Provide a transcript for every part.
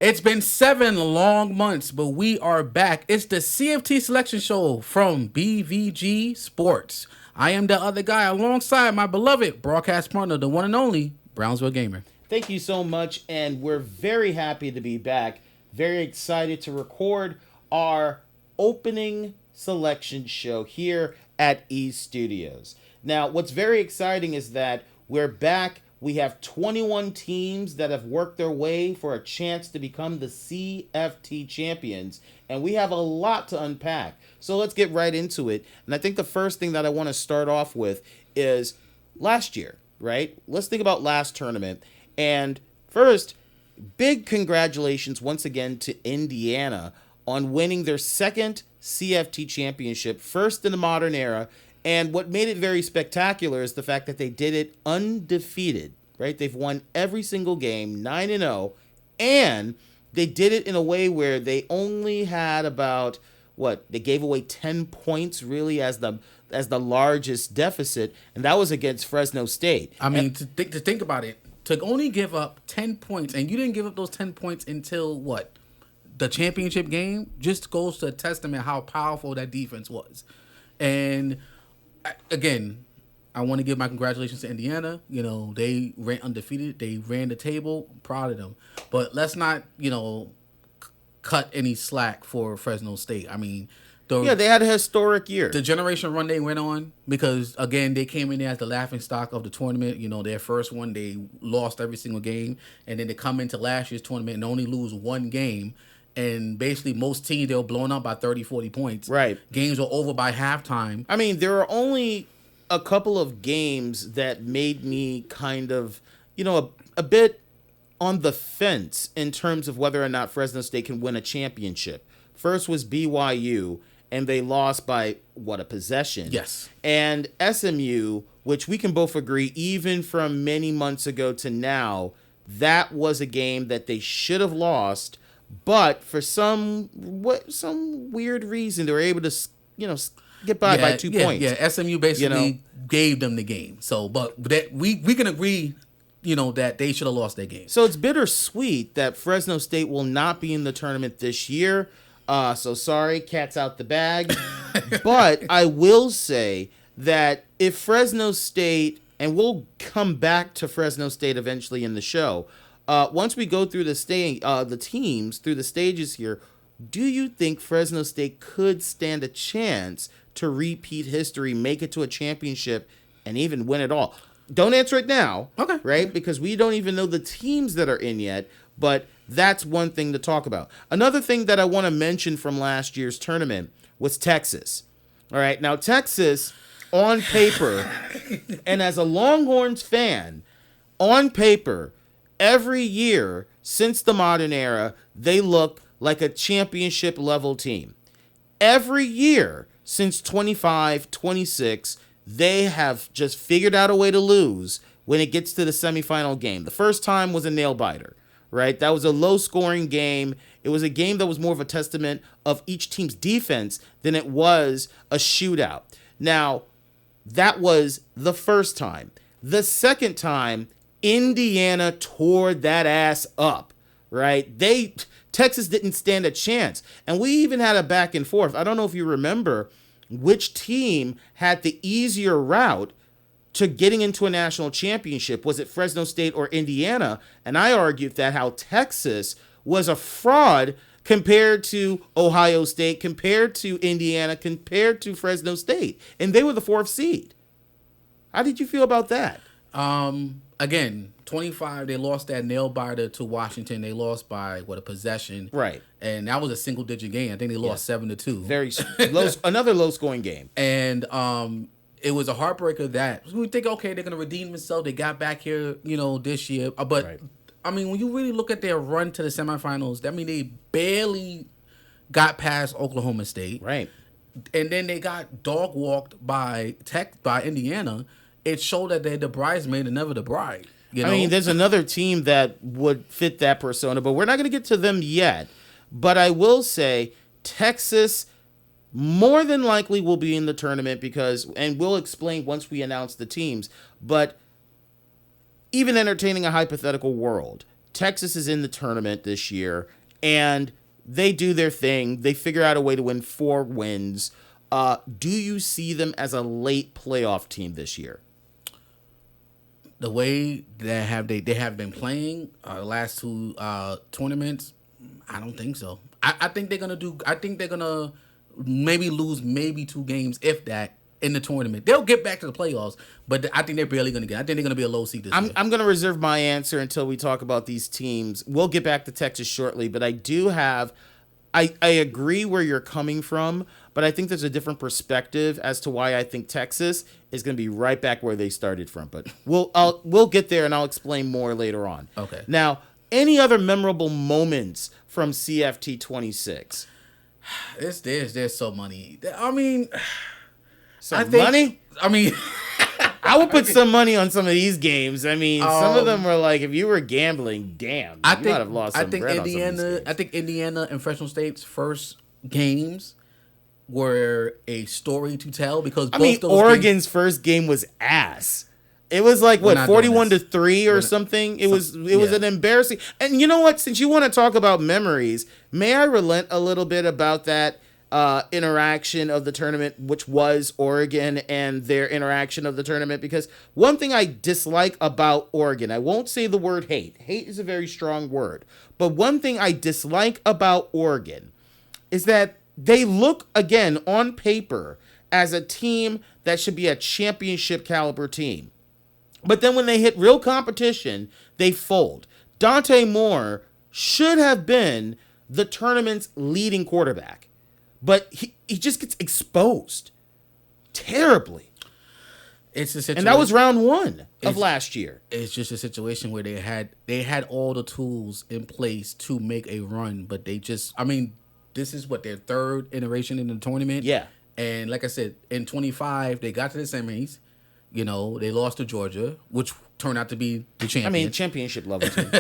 It's been 7 long months, but we are back. It's the CFT selection show from BVG Sports. I am the other guy alongside my beloved broadcast partner, the one and only Brownsville Gamer. Thank you so much, and we're very happy to be back. Very excited to record our opening selection show here at E Studios. Now, what's very exciting is that we're back. We have 21 teams that have worked their way for a chance to become the CFT champions, and we have a lot to unpack. So let's get right into it. And I think the first thing that I want to start off with is last year, right? Let's think about last tournament. And first, big congratulations once again to Indiana on winning their second CFT championship, first in the modern era. And what made it very spectacular is the fact that they did it undefeated, right? They've won every single game, 9-0, and they did it in a way where they only had about, they gave away 10 points really as the largest deficit, and that was against Fresno State. I mean, to think about it, to only give up 10 points, and you didn't give up those 10 points until what? The championship game, just goes to a testament how powerful that defense was. And again, I want to give my congratulations to Indiana. You know, they ran undefeated. They ran the table. I'm proud of them. But let's not, cut any slack for Fresno State. I mean, they had a historic year. The generation run they went on, because, again, they came in there as the laughingstock of the tournament. You know, their first one, they lost every single game. And then they come into last year's tournament and only lose one game. And basically, most teams, they were blown up by 30, 40 points. Right. Games were over by halftime. I mean, there are only a couple of games that made me kind of, a bit on the fence in terms of whether or not Fresno State can win a championship. First was BYU, and they lost by, a possession. Yes. And SMU, which we can both agree, even from many months ago to now, that was a game that they should have lost. But for some weird reason, they were able to, get by 2 points. Yeah, SMU basically gave them the game. So, but that we can agree, that they should have lost their game. So it's bittersweet that Fresno State will not be in the tournament this year. So sorry, cat's out the bag. But I will say that if Fresno State, and we'll come back to Fresno State eventually in the show, once we go through the teams through the stages here, do you think Fresno State could stand a chance to repeat history, make it to a championship, and even win it all? Don't answer it now, okay? Right, because we don't even know the teams that are in yet. But that's one thing to talk about. Another thing that I want to mention from last year's tournament was Texas. All right, now Texas, on paper, and as a Longhorns fan, on paper, every year since the modern era, they look like a championship level team. Every year since 25, 26, they have just figured out a way to lose when it gets to the semifinal game. The first time was a nail biter, right? That was a low scoring game. It was a game that was more of a testament of each team's defense than it was a shootout. Now, that was the first time. The second time, Indiana tore that ass up, right? Texas didn't stand a chance. And we even had a back and forth. I don't know if you remember which team had the easier route to getting into a national championship. Was it Fresno State or Indiana? And I argued that how Texas was a fraud compared to Ohio State, compared to Indiana, compared to Fresno State. And they were the 4th seed. How did you feel about that? Again, 25, they lost that nail biter to Washington. They lost by, a possession. Right. And that was a single-digit game. I think they lost 7-2. Very low, another low-scoring game. And it was a heartbreaker that we think, okay, they're going to redeem themselves. They got back here, this year. But, right. I mean, when you really look at their run to the semifinals, I mean, they barely got past Oklahoma State. Right. And then they got dog-walked by Indiana. It showed that they're the bridesmaid and never the bride. I mean, there's another team that would fit that persona, but we're not going to get to them yet. But I will say Texas more than likely will be in the tournament because, and we'll explain once we announce the teams, but even entertaining a hypothetical world, Texas is in the tournament this year, and they do their thing. They figure out a way to win 4 wins. Do you see them as a late playoff team this year? The way they have been playing the last 2 tournaments, I don't think so. I think they're gonna maybe lose 2 games, if that, in the tournament. They'll get back to the playoffs, but I think they're barely going to get. I think they're going to be a low seed this year. I'm going to reserve my answer until we talk about these teams. We'll get back to Texas shortly, but I do have I agree where you're coming from, but I think there's a different perspective as to why I think Texas is going to be right back where they started from. But we'll get there, and I'll explain more later on. Okay. Now, any other memorable moments from CFT 26? There's so many. I mean, money? I mean, I would put some money on some of these games. I mean, some of them were like, if you were gambling, damn, you might have lost some bread on some of these games. I think Indiana and Fresno State's first games were a story to tell because Oregon's first game was ass. It was like 41-3 or something. It was an embarrassing. And you know what? Since you want to talk about memories, may I relent a little bit about that interaction of the tournament, which was Oregon and their interaction of the tournament? Because one thing I dislike about Oregon, I won't say the word hate. Hate is a very strong word. But one thing I dislike about Oregon is that they look, again, on paper, as a team that should be a championship caliber team. But then when they hit real competition, they fold. Dante Moore should have been the tournament's leading quarterback. But he just gets exposed terribly. It's a situation, and that was round 1 of last year. It's just a situation where they had all the tools in place to make a run, but they just, I mean, this is their 3rd iteration in the tournament. Yeah. And like I said, in 25, they got to the semis. You know, they lost to Georgia, which turned out to be the champion. I mean, championship level team.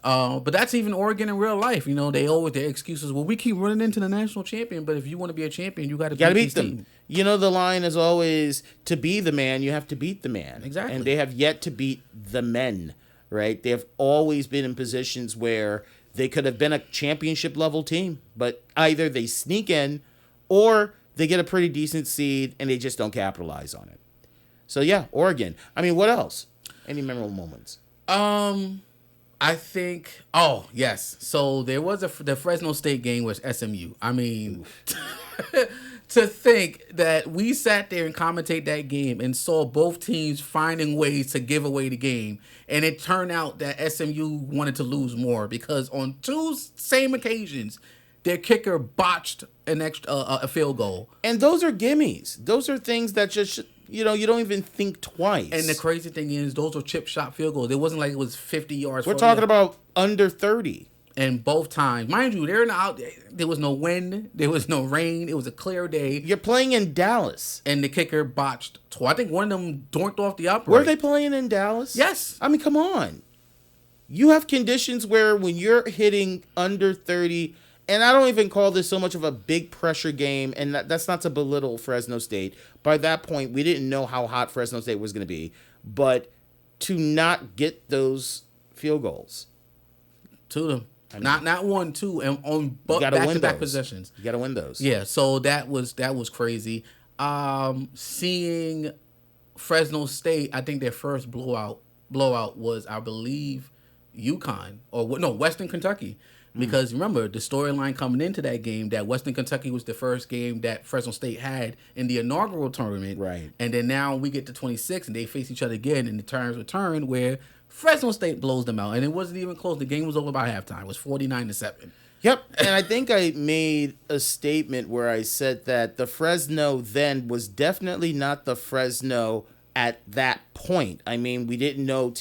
But that's even Oregon in real life. You know, their excuses. Well, we keep running into the national champion, but if you want to be a champion, you got to beat them. Team. You know, the line is always, to be the man, you have to beat the man. Exactly. And they have yet to beat the men, right? They have always been in positions where they could have been a championship level team, but either they sneak in or they get a pretty decent seed and they just don't capitalize on it. So, yeah, Oregon. I mean, what else? Any memorable moments? I think, yes. So there was the Fresno State game was SMU. I mean, to think that we sat there and commentate that game and saw both teams finding ways to give away the game. And it turned out that SMU wanted to lose more because on 2 same occasions, their kicker botched a field goal. And those are gimmies. Those are things that just, you don't even think twice. And the crazy thing is, those were chip shot field goals. It wasn't like it was 50 yards. We're talking about under 30. And both times, mind you, there was no wind, there was no rain. It was a clear day. You're playing in Dallas. And the kicker botched. I think one of them doinked off the upright. Were they playing in Dallas? Yes. I mean, come on. You have conditions where when you're hitting under 30, and I don't even call this so much of a big pressure game, and that's not to belittle Fresno State. By that point, we didn't know how hot Fresno State was going to be. But to not get those field goals. 2 of them. I mean, not 1, 2, and on back-to-back possessions. You got to win those. Yeah, so that was crazy. Seeing Fresno State, I think their first blowout was, I believe, Western Kentucky. Because remember, the storyline coming into that game, that Western Kentucky was the first game that Fresno State had in the inaugural tournament. Right. And then now we get to 26 and they face each other again and the turns return where Fresno State blows them out. And it wasn't even close. The game was over by halftime. It was 49-7. Yep. And I think I made a statement where I said that the Fresno then was definitely not the Fresno at that point. I mean, we didn't know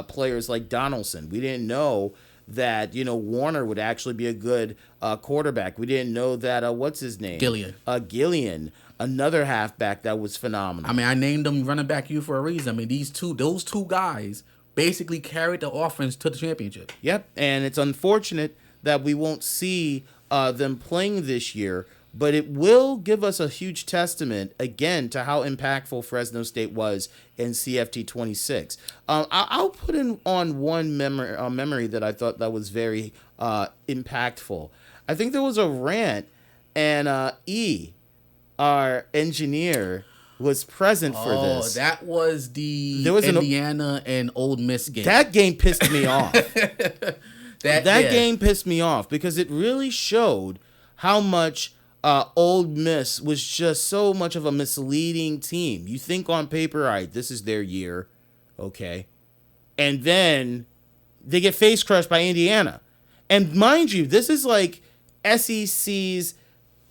players like Donaldson. We didn't know that, Warner would actually be a good quarterback. We didn't know that, what's his name? Gillian, another halfback that was phenomenal. I mean, I named them running back you for a reason. I mean, those two guys basically carried the offense to the championship. Yep, and it's unfortunate that we won't see them playing this year but it will give us a huge testament again to how impactful Fresno State was in CFT 26. I'll put in on one memory that I thought that was very impactful. I think there was a rant, and our engineer, was present for this. Oh, that was the Indiana and Ole Miss game. That game pissed me off. that game pissed me off because it really showed how much Ole Miss was just so much of a misleading team. You think on paper, all right, this is their year, okay, and then they get face crushed by Indiana. And mind you, this is like SEC's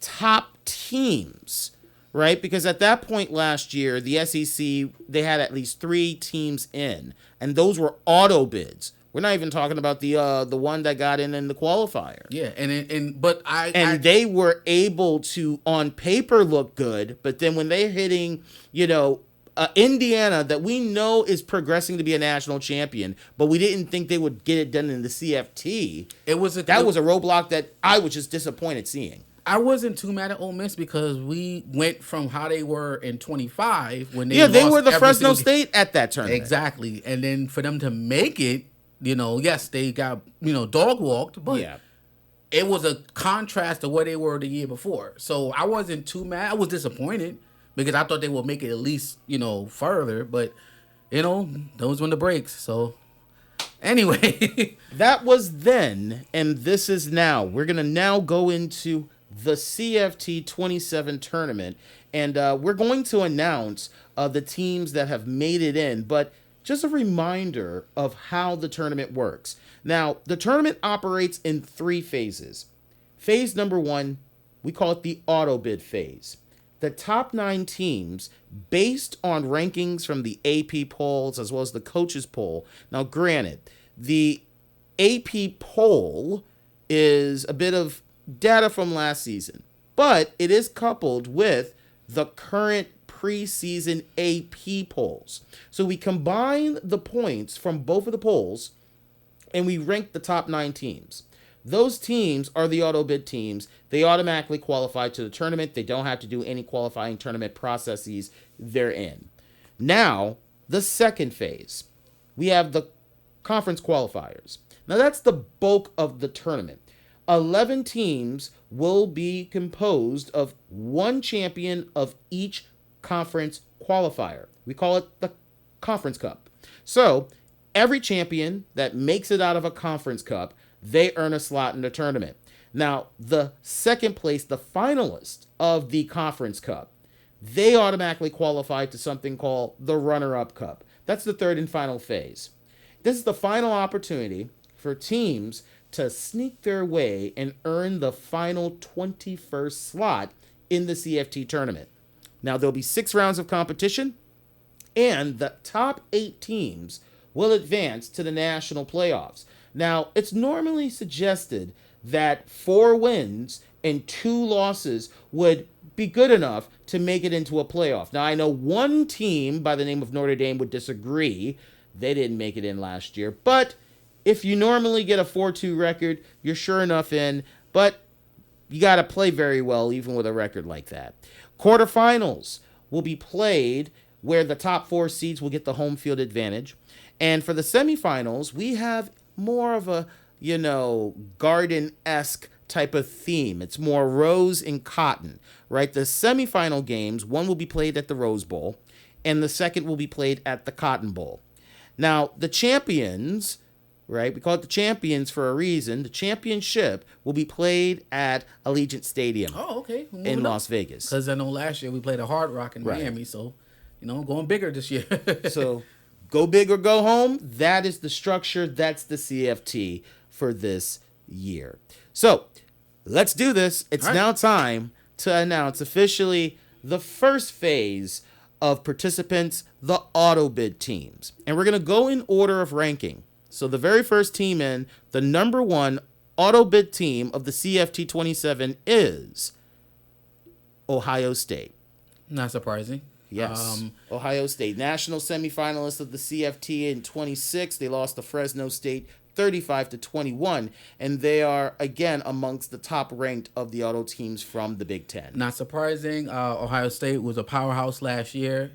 top teams, right? Because at that point last year, the SEC, they had at least 3 teams in, and those were auto bids. We're not even talking about the one that got in the qualifier. Yeah, they were able to on paper look good, but then when they're hitting, Indiana, that we know is progressing to be a national champion, but we didn't think they would get it done in the CFT. That was a roadblock that I was just disappointed seeing. I wasn't too mad at Ole Miss because we went from how they were in 25 when they were the Fresno State at that tournament. Exactly. And then for them to make it, yes, they got, dog walked, but it was a contrast to where they were the year before. So I wasn't too mad. I was disappointed because I thought they would make it at least, further, but those were the breaks. So anyway, that was then, and this is now. We're going to now go into the CFT 27 tournament, and we're going to announce the teams that have made it in, but just a reminder of how the tournament works. Now, the tournament operates in 3 phases. Phase number 1, we call it the auto bid phase. The top 9 teams, based on rankings from the AP polls as well as the coaches poll. Now, granted, the AP poll is a bit of data from last season, but it is coupled with the current preseason AP polls. So we combine the points from both of the polls and we rank the top 9 teams. Those teams are the auto bid teams. They automatically qualify to the tournament. They don't have to do any qualifying tournament processes. They're in. Now, the second phase, we have the conference qualifiers. Now, that's the bulk of the tournament. 11 teams will be composed of 1 champion of each conference qualifier. We call it the Conference Cup. So, every champion that makes it out of a Conference Cup, they earn a slot in the tournament. Now, the second place, the finalists of the Conference Cup, they automatically qualify to something called the Runner-Up Cup. That's the third and final phase. This is the final opportunity for teams to sneak their way and earn the final 21st slot in the CFT tournament. Now, there'll be 6 rounds of competition, and the top 8 teams will advance to the national playoffs. Now, it's normally suggested that 4 wins and 2 losses would be good enough to make it into a playoff. Now, I know one team by the name of Notre Dame would disagree. They didn't make it in last year, but if you normally get a 4-2 record, you're sure enough in, but you got to play very well even with a record like that. Quarterfinals will be played where the top 4 seeds will get the home field advantage. And for the semifinals, we have more of a, garden-esque type of theme. It's more rose and cotton, right? The semifinal games, one will be played at the Rose Bowl, and the second will be played at the Cotton Bowl. Now, the champions, right? We call it the champions for a reason. The championship will be played at Allegiant Stadium. Oh, okay. In Las Vegas. Because I know last year we played a Hard Rock in Miami, so, going bigger this year. So, go big or go home. That is the structure. That's the CFT for this year. So, let's do this. It's now time to announce officially the first phase of participants, the auto bid teams. And we're going to go in order of ranking. So the very first team in, the number 1 auto bid team of the CFT 27 is Ohio State. Not surprising. Yes. Ohio State, national semifinalists of the CFT in 26. They lost to Fresno State 35-21, and they are again amongst the top ranked of the auto teams from the Big Ten. Not surprising. Ohio State was a powerhouse last year.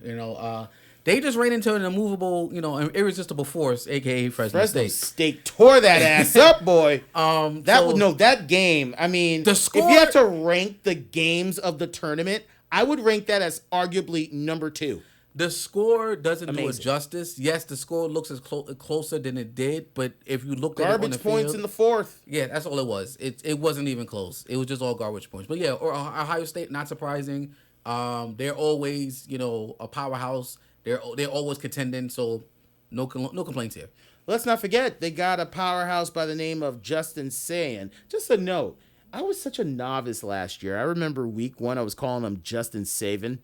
They just ran into an immovable, irresistible force, aka Fresno State tore that ass up, boy. That game. I mean, the score, if you had to rank the games of the tournament, I would rank that as arguably number 2. The score doesn't do it justice. Yes, the score looks as closer than it did, but if you look at it on the garbage points in the fourth. Yeah, that's all it was. It wasn't even close. It was just all garbage points. But yeah, Ohio State, not surprising. They're always, a powerhouse. They're always contending, so no complaints here. Let's not forget, they got a powerhouse by the name of Justin Sayin. Just a note, I was such a novice last year. I remember week 1, I was calling him Justin Savin.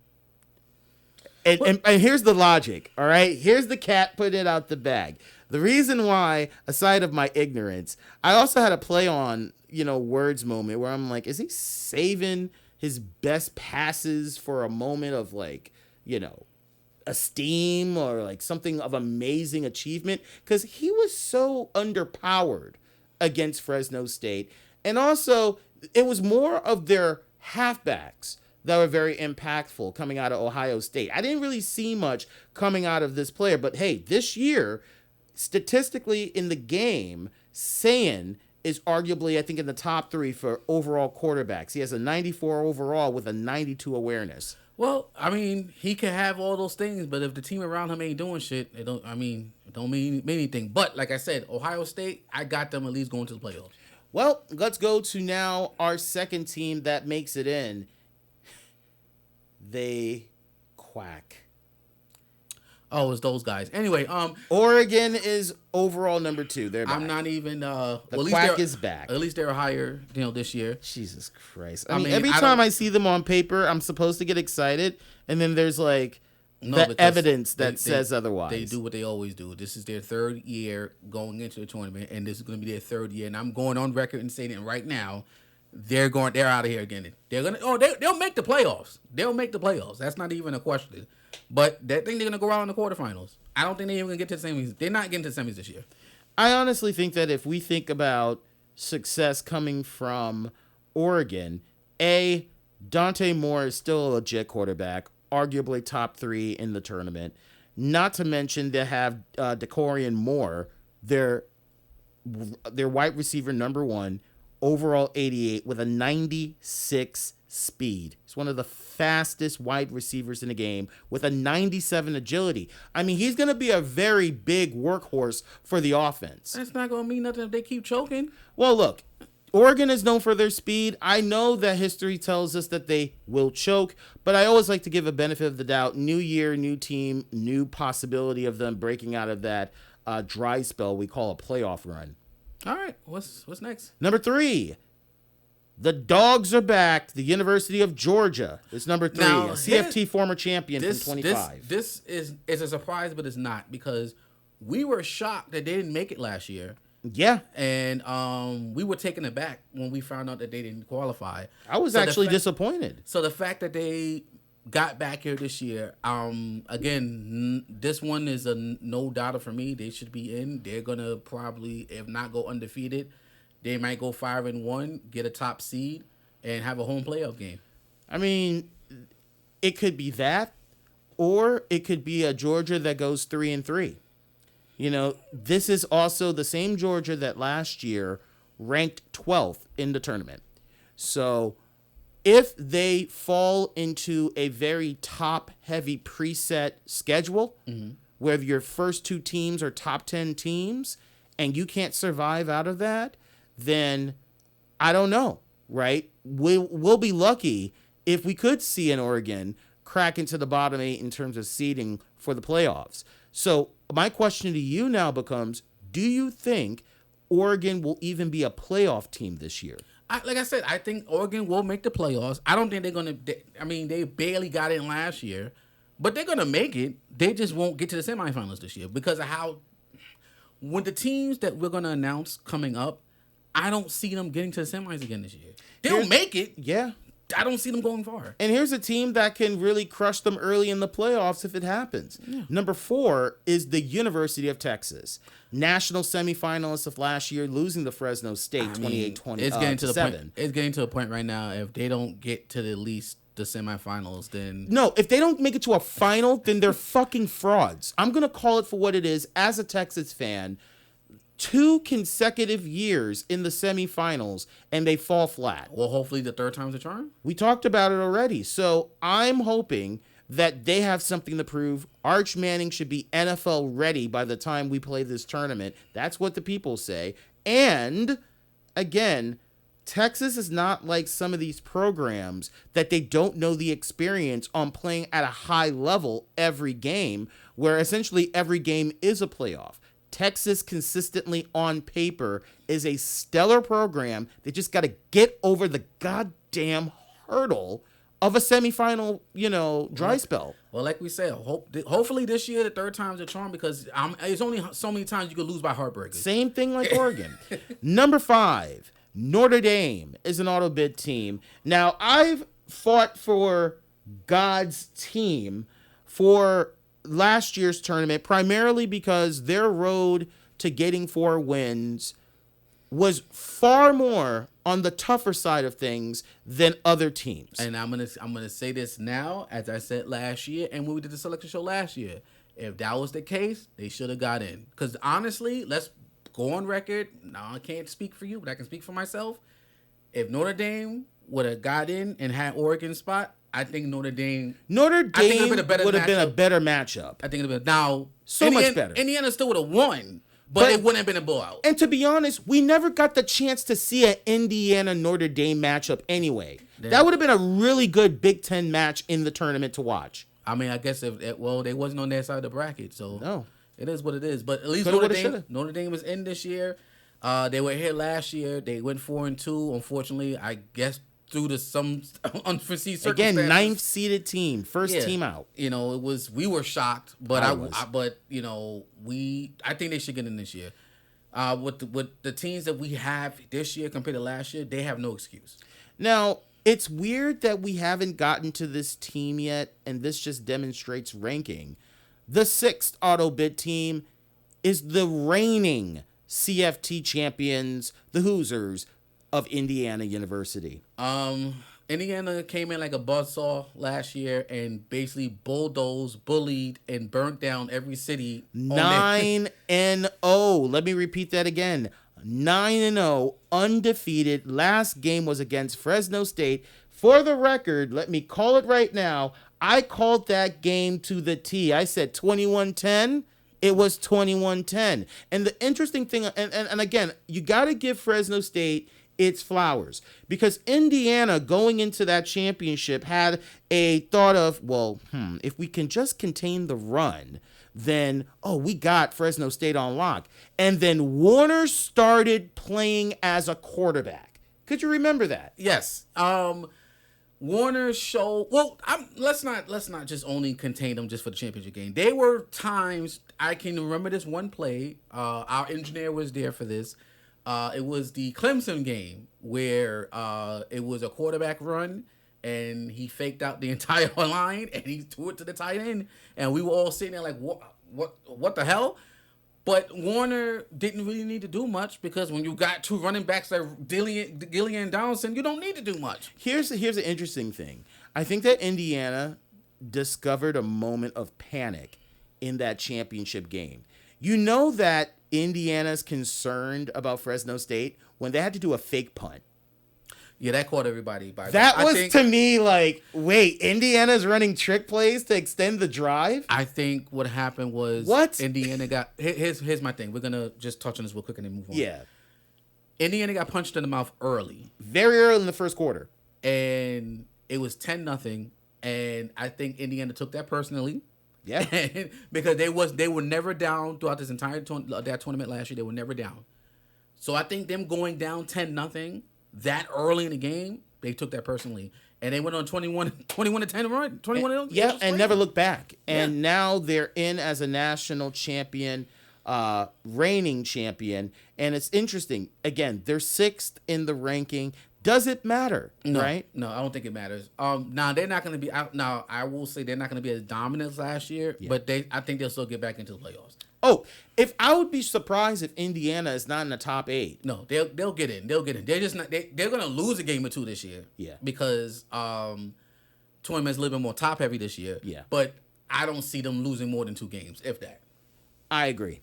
And here's the logic, all right? Here's the cat putting it out the bag. The reason why, aside of my ignorance, I also had a play on, words moment where I'm like, is he saving his best passes for a moment of esteem or something of amazing achievement? Because he was so underpowered against Fresno State. And also, it was more of their halfbacks that were very impactful coming out of Ohio State. I didn't really see much coming out of this player, but hey, this year, statistically in the game, Sayin is arguably, I think, in the top 3 for overall quarterbacks. He has a 94 overall with a 92 awareness. Well, I mean, he can have all those things, but if the team around him ain't doing shit, it don't mean anything. But like I said, Ohio State, I got them at least going to the playoffs. Well, let's go to now our second team that makes it in. They quack. Oh, it's those guys. Anyway, Oregon is overall number 2. They're back. I'm not even. The quack is back. At least they're higher, this year. Jesus Christ! I mean, every time I see them on paper, I'm supposed to get excited, and then there's evidence that says otherwise. They do what they always do. This is their 3rd year going into the tournament, and this is going to be their 3rd year. And I'm going on record and saying it right now. They're out of here again. They'll make the playoffs. They'll make the playoffs. That's not even a question. But they think they're gonna go out in the quarterfinals. I don't think they're even gonna get to the semis. They're not getting to the semis this year. I honestly think that if we think about success coming from Oregon, Dante Moore is still a legit quarterback, arguably top 3 in the tournament. Not to mention they have Decorian Moore, their wide receiver number 1. Overall 88 with a 96 speed. He's one of the fastest wide receivers in the game with a 97 agility. I mean, he's going to be a very big workhorse for the offense. That's not going to mean nothing if they keep choking. Well, look, Oregon is known for their speed. I know that history tells us that they will choke, but I always like to give a benefit of the doubt. New year, new team, new possibility of them breaking out of that dry spell we call a playoff run. All right, what's next? Number 3, the Dogs are back. The University of Georgia is number 3. Now, a CFT former champion from 25. This is a surprise, but it's not, because we were shocked that they didn't make it last year. Yeah. And we were taken aback when we found out that they didn't qualify. I was actually disappointed. So the fact that they got back here this year, again, this one is a no doubter for me. They should be in. They're gonna probably, if not go undefeated, they might go 5-1, get a top seed, and have a home playoff game. I mean, it could be that, or it could be a Georgia that goes 3-3. This is also the same Georgia that last year ranked 12th in the tournament. So if they fall into a very top-heavy preset schedule, where your first 2 teams are top 10 teams, and you can't survive out of that, then I don't know, right? We'll be lucky if we could see an Oregon crack into the bottom 8 in terms of seeding for the playoffs. So my question to you now becomes, do you think Oregon will even be a playoff team this year? Like I said, I think Oregon will make the playoffs. I don't think they're going to... I mean, they barely got in last year, but they're going to make it. They just won't get to the semifinals this year because of how... When the teams that we're going to announce coming up, I don't see them getting to the semis again this year. They'll make it. Yeah. I don't see them going far. And here's a team that can really crush them early in the playoffs if it happens. Yeah. Number 4 is the University of Texas. National semifinalists of last year, losing to Fresno State 28-20. It's getting to the point. It's getting to a point right now. If they don't get to at least the semifinals, then no. If they don't make it to a final, then they're fucking frauds. I'm gonna call it for what it is. As a Texas fan, 2 consecutive years in the semifinals and they fall flat. Well, hopefully the third time's a charm. We talked about it already. So I'm hoping that they have something to prove. Arch Manning should be NFL ready by the time we play this tournament. That's what the people say. And again, Texas is not like some of these programs that they don't know the experience on playing at a high level every game, where essentially every game is a playoff. Texas consistently on paper is a stellar program. They just got to get over the goddamn hurdle of a semifinal, dry spell. Well, like we said, hopefully this year the third time's a charm, because it's only so many times you can lose by heartbreakers. Same thing like Oregon. Number 5, Notre Dame is an auto bid team. Now, I've fought for God's team for last year's tournament, primarily because their road to getting 4 wins was far more on the tougher side of things than other teams. And I'm gonna say this now, as I said last year, and when we did the selection show last year, if that was the case, they should have got in. Because honestly, let's go on record. Now I can't speak for you, but I can speak for myself. If Notre Dame would have got in and had Oregon's spot, I think Notre Dame would have been a better matchup. I think it would have been now much better. Indiana still would have won, but it wouldn't have been a blowout. And to be honest, we never got the chance to see an Indiana Notre Dame matchup anyway. Yeah. That would have been a really good Big Ten match in the tournament to watch. I mean, I guess they wasn't on their side of the bracket, so no, it is what it is. But at least Notre Dame was in this year. They were here last year. They went 4-2. Unfortunately, I guess due to some unforeseen circumstances. Again, 9th seeded team, first team out. We were shocked, but I think they should get in this year. With the teams that we have this year compared to last year, they have no excuse. Now, it's weird that we haven't gotten to this team yet, and this just demonstrates ranking. The 6th auto bid team is the reigning CFT champions, the Hoosiers of Indiana University. Indiana came in like a buzzsaw last year and basically bulldozed, bullied, and burnt down every city. 9-0. Let me repeat that again. 9-0, undefeated. Last game was against Fresno State. For the record, let me call it right now. I called that game to the T. I said 21-10. It was 21-10. And the interesting thing, and again, you got to give Fresno State its flowers, because Indiana going into that championship had a thought of, if we can just contain the run, then, we got Fresno State on lock. And then Warner started playing as a quarterback. Could you remember that? Yes. Warner showed, let's not just only contain them just for the championship game. There were times, I can remember this one play, our engineer was there for this. It was the Clemson game where it was a quarterback run and he faked out the entire line and he threw it to the tight end, and we were all sitting there like, what the hell? But Warner didn't really need to do much, because when you got 2 running backs like Gillian Donaldson, you don't need to do much. Here's the interesting thing. I think that Indiana discovered a moment of panic in that championship game. You know that Indiana's concerned about Fresno State when they had to do a fake punt. Yeah, that caught everybody by that. To me like, wait, Indiana's running trick plays to extend the drive? I think what happened was Indiana got... Here's my thing. We're going to just touch on this real quick and then move on. Yeah. Indiana got punched in the mouth early. Very early in the first quarter. And it was 10-0. And I think Indiana took that personally. Yeah. Because they were never down throughout this entire that tournament last year. They were never down. So I think them going down 10-0 that early in the game, they took that personally. And they went on 21-10 run. 21-0. Yeah, and never looked back. And now they're in as a national champion. reigning champion. And it's interesting. Again, they're 6th in the ranking. Does it matter? No, right? No, I don't think it matters. Now they're not going to be out. Now I will say they're not going to be as dominant as last year, but I think they'll still get back into the playoffs. Oh, if I would be surprised if Indiana is not in the top 8. No, they'll get in. They'll get in. They're just not. They're going to lose a game or two this year. Yeah. Because tournament's a little bit more top heavy this year. Yeah. But I don't see them losing more than 2 games, if that. I agree.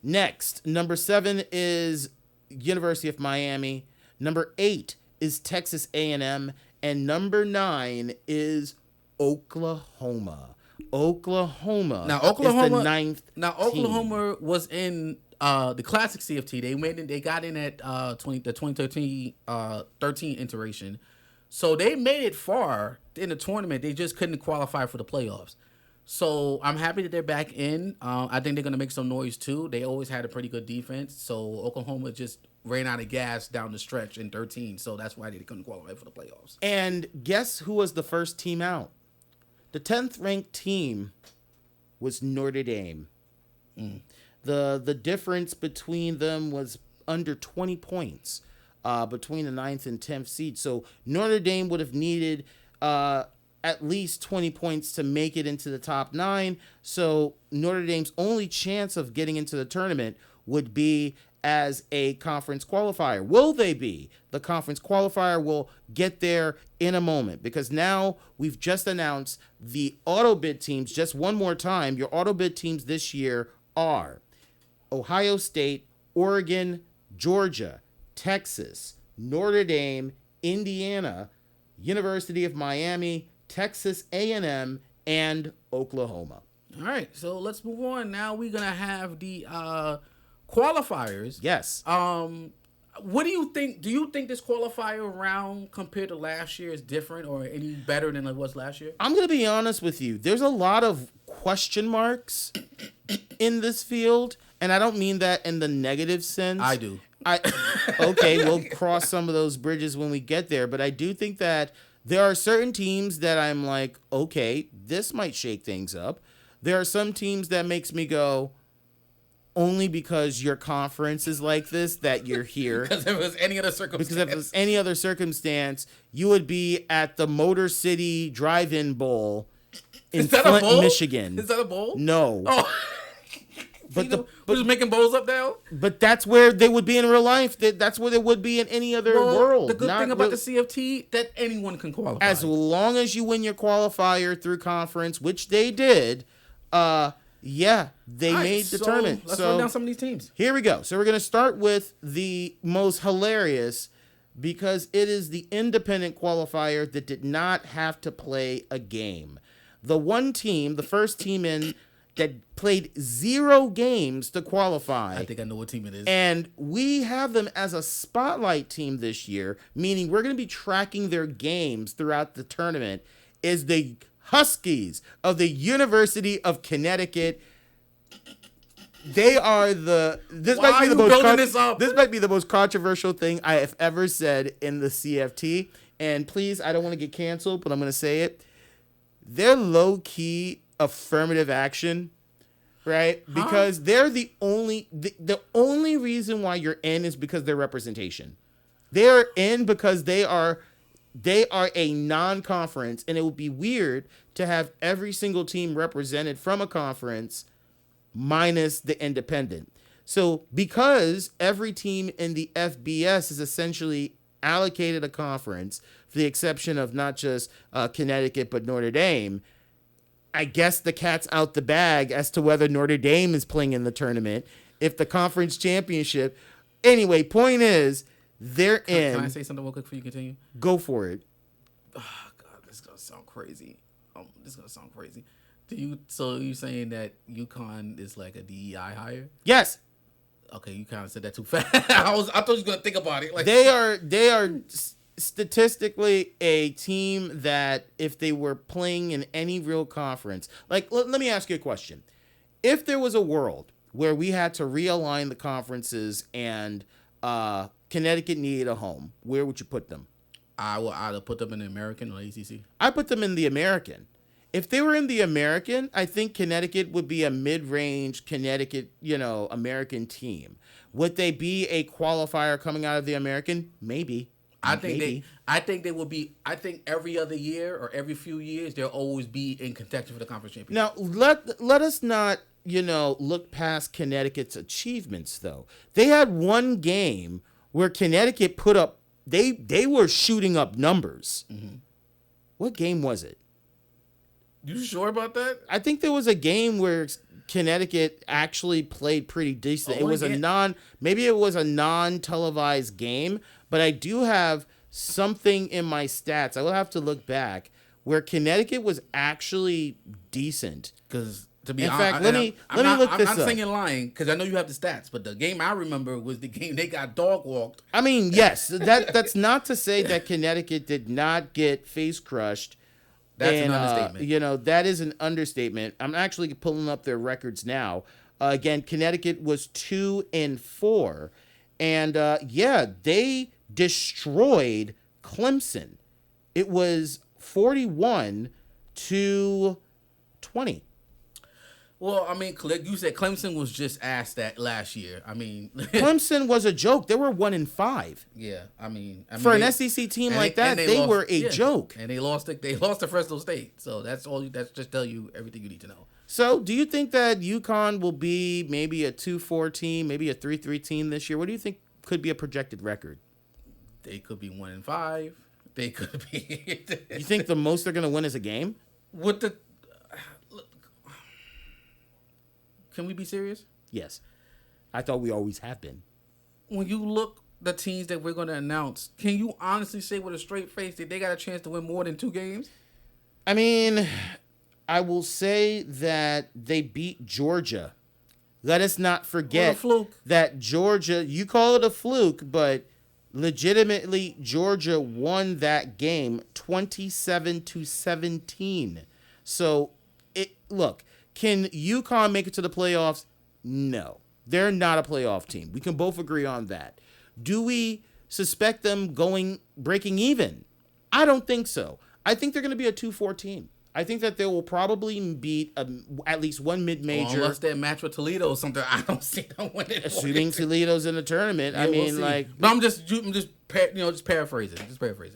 Next, number 7 is University of Miami. Number 8 is Texas A&M, and number 9 is Oklahoma. Oklahoma is the 9th. Now Oklahoma was in the classic CFT. They got in at the 2013 iteration, so they made it far in the tournament. They just couldn't qualify for the playoffs. So I'm happy that they're back in. I think they're going to make some noise too. They always had a pretty good defense. So Oklahoma just ran out of gas down the stretch in 13. So that's why they couldn't qualify for the playoffs. And guess who was the first team out? The 10th ranked team was Notre Dame. The difference between them was under 20 points between the 9th and 10th seed. So Notre Dame would have needed at least 20 points to make it into the top 9. So Notre Dame's only chance of getting into the tournament would be as a conference qualifier. Will they be the conference qualifier? We'll get there in a moment, because now we've just announced the auto bid teams. Just one more time, your auto bid teams this year are Ohio State, Oregon, Georgia, Texas, Notre Dame, Indiana, University of Miami, Texas A&M, and Oklahoma. All right, so let's move on. Now we're gonna have the qualifiers. Yes. What do you think? Do you think this qualifier round compared to last year is different or any better than it was last year? I'm gonna be honest with you. There's a lot of question marks in this field, and I don't mean that in the negative sense. I do. Okay, we'll cross some of those bridges when we get there, but I do think that there are certain teams that I'm like, okay, this might shake things up. There are some teams that makes me go, only because your conference is like this that you're here. Because if it was any other circumstance. Because if it was any other circumstance, you would be at the Motor City Drive-In Bowl in Flint, Michigan. Is that a bowl? No. Oh. But we're just making bowls up now? But that's where they would be in real life. That's where they would be in any other world. The good thing about the CFT, that anyone can qualify. As long as you win your qualifier through conference, which they did, yeah, they made the tournament. Let's run down some of these teams. Here we go. So we're going to start with the most hilarious, because it is the independent qualifier that did not have to play a game. The one team, the first team in, that played 0 games to qualify. I think I know what team it is. And we have them as a spotlight team this year, meaning we're going to be tracking their games throughout the tournament, is the Huskies of the University of Connecticut. They are this might be the most controversial thing I have ever said in the CFT. And please, I don't want to get canceled, but I'm going to say it. They're low-key affirmative action, right? Because they're the only reason why you're in is because they're representation. They're in because they are a non-conference, and it would be weird to have every single team represented from a conference minus the independent. So because every team in the FBS is essentially allocated a conference, for the exception of not just Connecticut but Notre Dame, I guess the cat's out the bag as to whether Notre Dame is playing in the tournament. If the conference championship... Anyway, point is, they're in... Can I say something real quick before you continue? Go for it. Oh, God, this is going to sound crazy. So you saying that UConn is like a DEI hire? Yes. Okay, you kind of said that too fast. I thought you were going to think about it. Like they are statistically a team that if they were playing in any real conference, like let me ask you a question. If there was a world where we had to realign the conferences and Connecticut needed a home, where would you put them? I would either put them in the American or ACC. I put them in the American. If they were in the American, I think Connecticut would be a mid-range Connecticut, American team. Would they be a qualifier coming out of the American? Maybe. I think they will be. I think every other year or every few years they'll always be in contention for the conference championship. Now let us not look past Connecticut's achievements though. They had one game where Connecticut put up. They were shooting up numbers. Mm-hmm. What game was it? You sure about that? I think there was a game where Connecticut actually played pretty decent. It was maybe it was a non-televised game, but I do have something in my stats. I will have to look back where Connecticut was actually decent. Because to be honest, in fact, let me look this up. I'm not saying lying because I know you have the stats, but the game I remember was the game they got dog walked. I mean, yes, that's not to say that Connecticut did not get face crushed. That's an understatement. That is an understatement. I'm actually pulling up their records now. Again, Connecticut was 2-4, and they destroyed Clemson. It was 41-20. Well, I mean, you said Clemson was just asked that last year. I mean, Clemson was a joke. They were 1-5. Yeah, I mean, for an SEC team like that, they were a joke. And they lost to Fresno State. So that's just tell you everything you need to know. So, do you think that UConn will be maybe a 2-4 team, maybe a 3-3 team this year? What do you think could be a projected record? They could be 1-5. They could be. You think the most they're going to win is a game? Can we be serious? Yes. I thought we always have been. When you look the teams that we're going to announce, can you honestly say with a straight face that they got a chance to win more than 2 games? I mean, I will say that they beat Georgia. Let us not forget that Georgia, you call it a fluke, but legitimately Georgia won that game 27-17. So, look. Can UConn make it to the playoffs? No. They're not a playoff team. We can both agree on that. Do we suspect them breaking even? I don't think so. I think they're going to be a 2-4 team. I think that they will probably beat at least one mid-major. Well, unless they match with Toledo or something, I don't see them winning. Assuming Toledo's in the tournament. Yeah, but I'm just paraphrasing.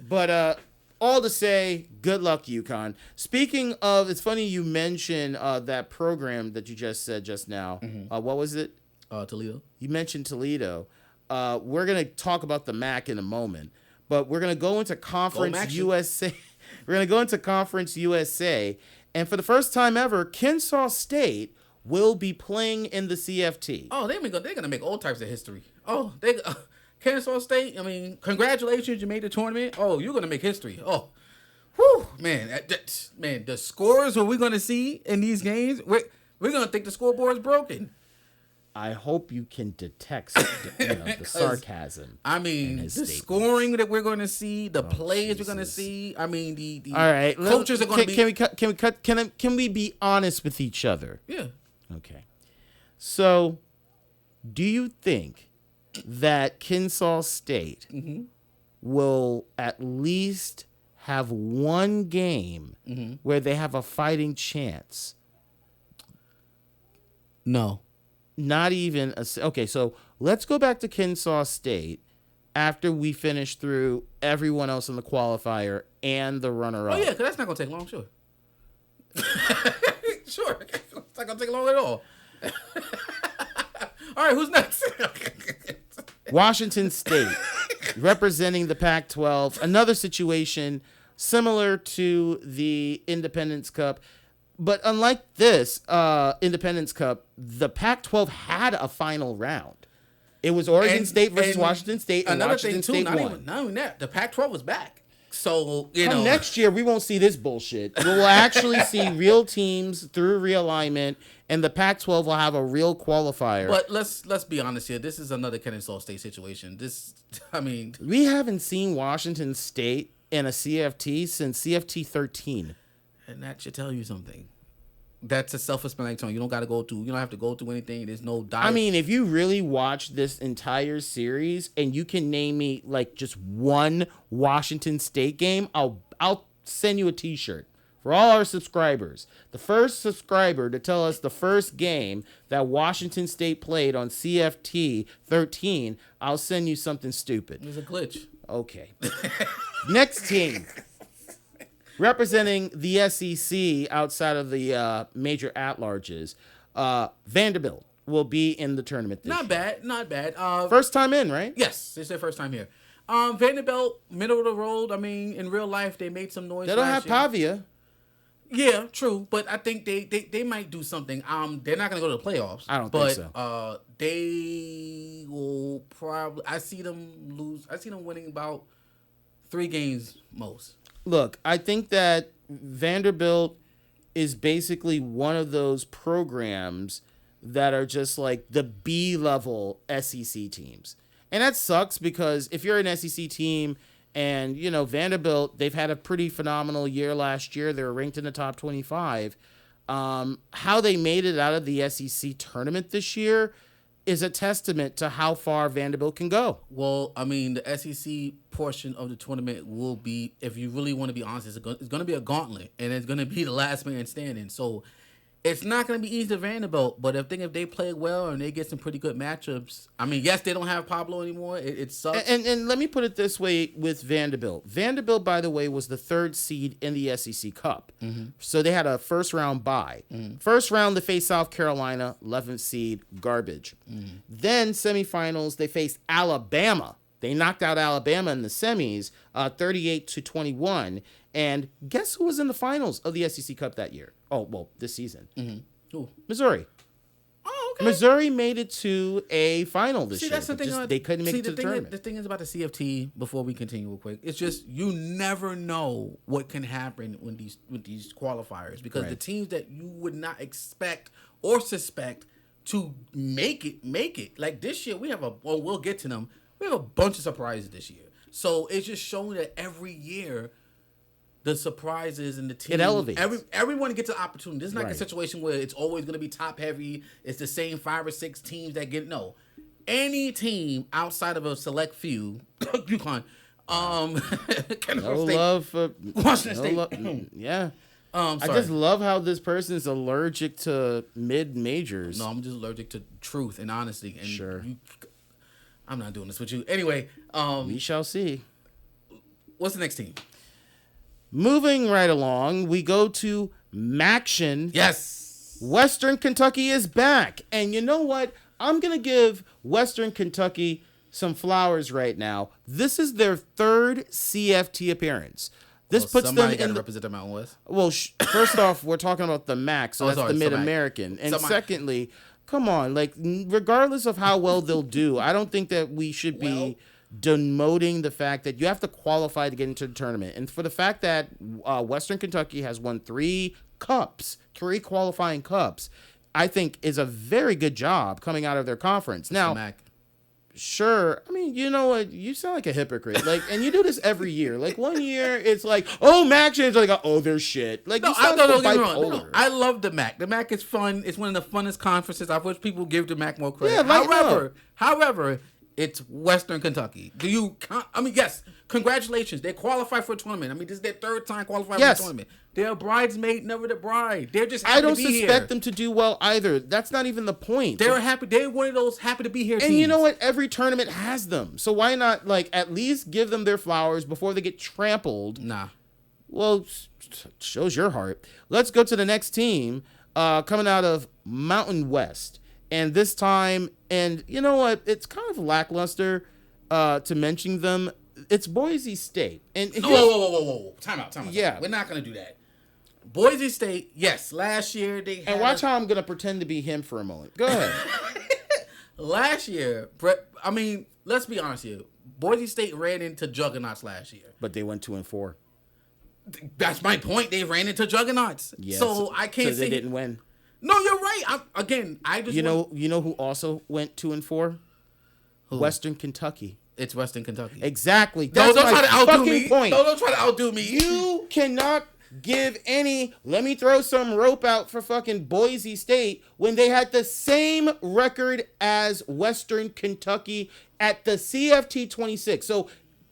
But all to say, good luck, UConn. Speaking of, it's funny you mentioned that program that you just said just now. Mm-hmm. What was it? Toledo. You mentioned Toledo. We're going to talk about the MAC in a moment, but we're going to go into Conference USA. We're going to go into Conference USA, and for the first time ever, Kennesaw State will be playing in the CFT. Oh, they're going to make all types of history. Oh, Kennesaw State, I mean, congratulations, you made the tournament. Oh, you're going to make history. Oh, whew, man, the scores what we're going to see in these games, we're going to think the scoreboard's broken. I hope you can detect the sarcasm. I mean, the scoring that we're going to see, the plays we're going to see. I mean, the all right, coaches are going to be. Can we be honest with each other? Yeah. Okay. So, do you think that Kennesaw State will at least have one game where they have a fighting chance? No. Not even okay, so let's go back to Kennesaw State after we finish through everyone else in the qualifier and the runner-up. Oh, yeah, because that's not going to take long, sure. Sure. It's not going to take long at all. All right, who's next? Washington State, representing the Pac-12. Another situation similar to the Independence Cup. But unlike this Independence Cup, the Pac-12 had a final round. It was Oregon State versus Washington State, and Washington State won. Not even that. The Pac-12 was back. So, next year, we won't see this bullshit. We will actually see real teams through realignment, and the Pac-12 will have a real qualifier. But let's be honest here. This is another Kennesaw State situation. We haven't seen Washington State in a CFT since CFT 13. And that should tell you something. That's a self-explanatory. You don't have to go through anything. There's no diet. I mean, if you really watch this entire series and you can name me like just one Washington State game, I'll send you a T-shirt for all our subscribers, the first subscriber to tell us the first game that Washington State played on CFT 13, I'll send you something stupid. There's a glitch. Okay. Next team. Representing the SEC outside of the major at-larges, Vanderbilt will be in the tournament this year. Not bad. First time in, right? Yes, it's their first time here. Vanderbilt, middle of the road. I mean, in real life, they made some noise. They don't have year. Pavia. Yeah, true, but I think they might do something. They're not gonna go to the playoffs. I don't think so. They will probably. I see them lose. I see them winning about 3 games most. Look, I think that Vanderbilt is basically one of those programs that are just like the B-level SEC teams. And that sucks because if you're an SEC team and, you know, Vanderbilt, they've had a pretty phenomenal year last year. They were ranked in the top 25. How they made it out of the SEC tournament this year is a testament to how far Vanderbilt can go. Well, I mean, the SEC portion of the tournament will be, if you really want to be honest, it's going to be a gauntlet, and it's going to be the last man standing. So it's not going to be easy to Vanderbilt, but if they play well and they get some pretty good matchups, I mean, yes, they don't have Pablo anymore. It sucks. And let me put it this way with Vanderbilt. Vanderbilt, by the way, was the 3rd seed in the SEC Cup. Mm-hmm. So they had a first-round bye. Mm-hmm. First round, they faced South Carolina, 11th seed, garbage. Mm-hmm. Then semifinals, they faced Alabama. They knocked out Alabama in the semis, 38-21. And guess who was in the finals of the SEC Cup that year? Oh, well, this season. Mm-hmm. Who? Missouri. Oh, okay. Missouri made it to a final this year. That's the thing. They couldn't make it to the tournament. The thing is about the CFT, before we continue real quick, it's just you never know what can happen with these qualifiers, because the teams that you would not expect or suspect to make it. Like this year, we'll get to them. We have a bunch of surprises this year. So it's just showing that every year the surprises and the team, it elevates. Everyone gets an opportunity. This is not a situation where it's always going to be top heavy. It's the same 5 or 6 teams that get any team outside of a select few. UConn, no love for Washington State. Yeah. I just love how this person is allergic to mid-majors. No, I'm just allergic to truth and honesty. And sure. I'm not doing this with you. Anyway, we shall see. What's the next team? Moving right along, we go to Maction. Yes. Western Kentucky is back. And you know what? I'm going to give Western Kentucky some flowers right now. This is their 3rd CFT appearance. This puts them in represent the Mountain West. Well, first off, we're talking about the MAC, so that's the Mid-American. And secondly, come on, like regardless of how well they'll do, I don't think that we should be demoting the fact that you have to qualify to get into the tournament. And for the fact that Western Kentucky has won 3 qualifying cups, I think is a very good job coming out of their conference. Now, sure, I mean, you know what? You sound like a hypocrite. Like, and you do this every year. Like, one year it's like, oh, MAC is like, oh, they're shit. Like, you sound so bipolar. No, I love the MAC. The MAC is fun. It's one of the funnest conferences. I wish people give the MAC more credit. Yeah, however, it's Western Kentucky. Yes, congratulations. They qualify for a tournament. I mean, this is their 3rd time qualifying for a tournament. They're a bridesmaid, never the bride. They're just happy to be here. I don't suspect them to do well either. That's not even the point. They're happy. They're one of those happy to be here teams. And you know what? Every tournament has them. So why not, like, at least give them their flowers before they get trampled? Nah. Well, shows your heart. Let's go to the next team coming out of Mountain West. And this time, and you know what? It's kind of lackluster to mention them. It's Boise State. And whoa. Time out. Yeah. We're not going to do that. Boise State, yes. Last year, they had... And watch how I'm going to pretend to be him for a moment. Go ahead. Last year, I mean, let's be honest here. Boise State ran into juggernauts last year. But they went 2-4. That's my point. They ran into juggernauts. Yes. So I can't say... they didn't win. No, you're right. I just you know who also went 2-4? Who? Western Kentucky. It's Western Kentucky. Exactly. That's don't try to outdo me. Point. No, don't try to outdo me. You cannot give any. Let me throw some rope out for fucking Boise State when they had the same record as Western Kentucky at the CFT 26. So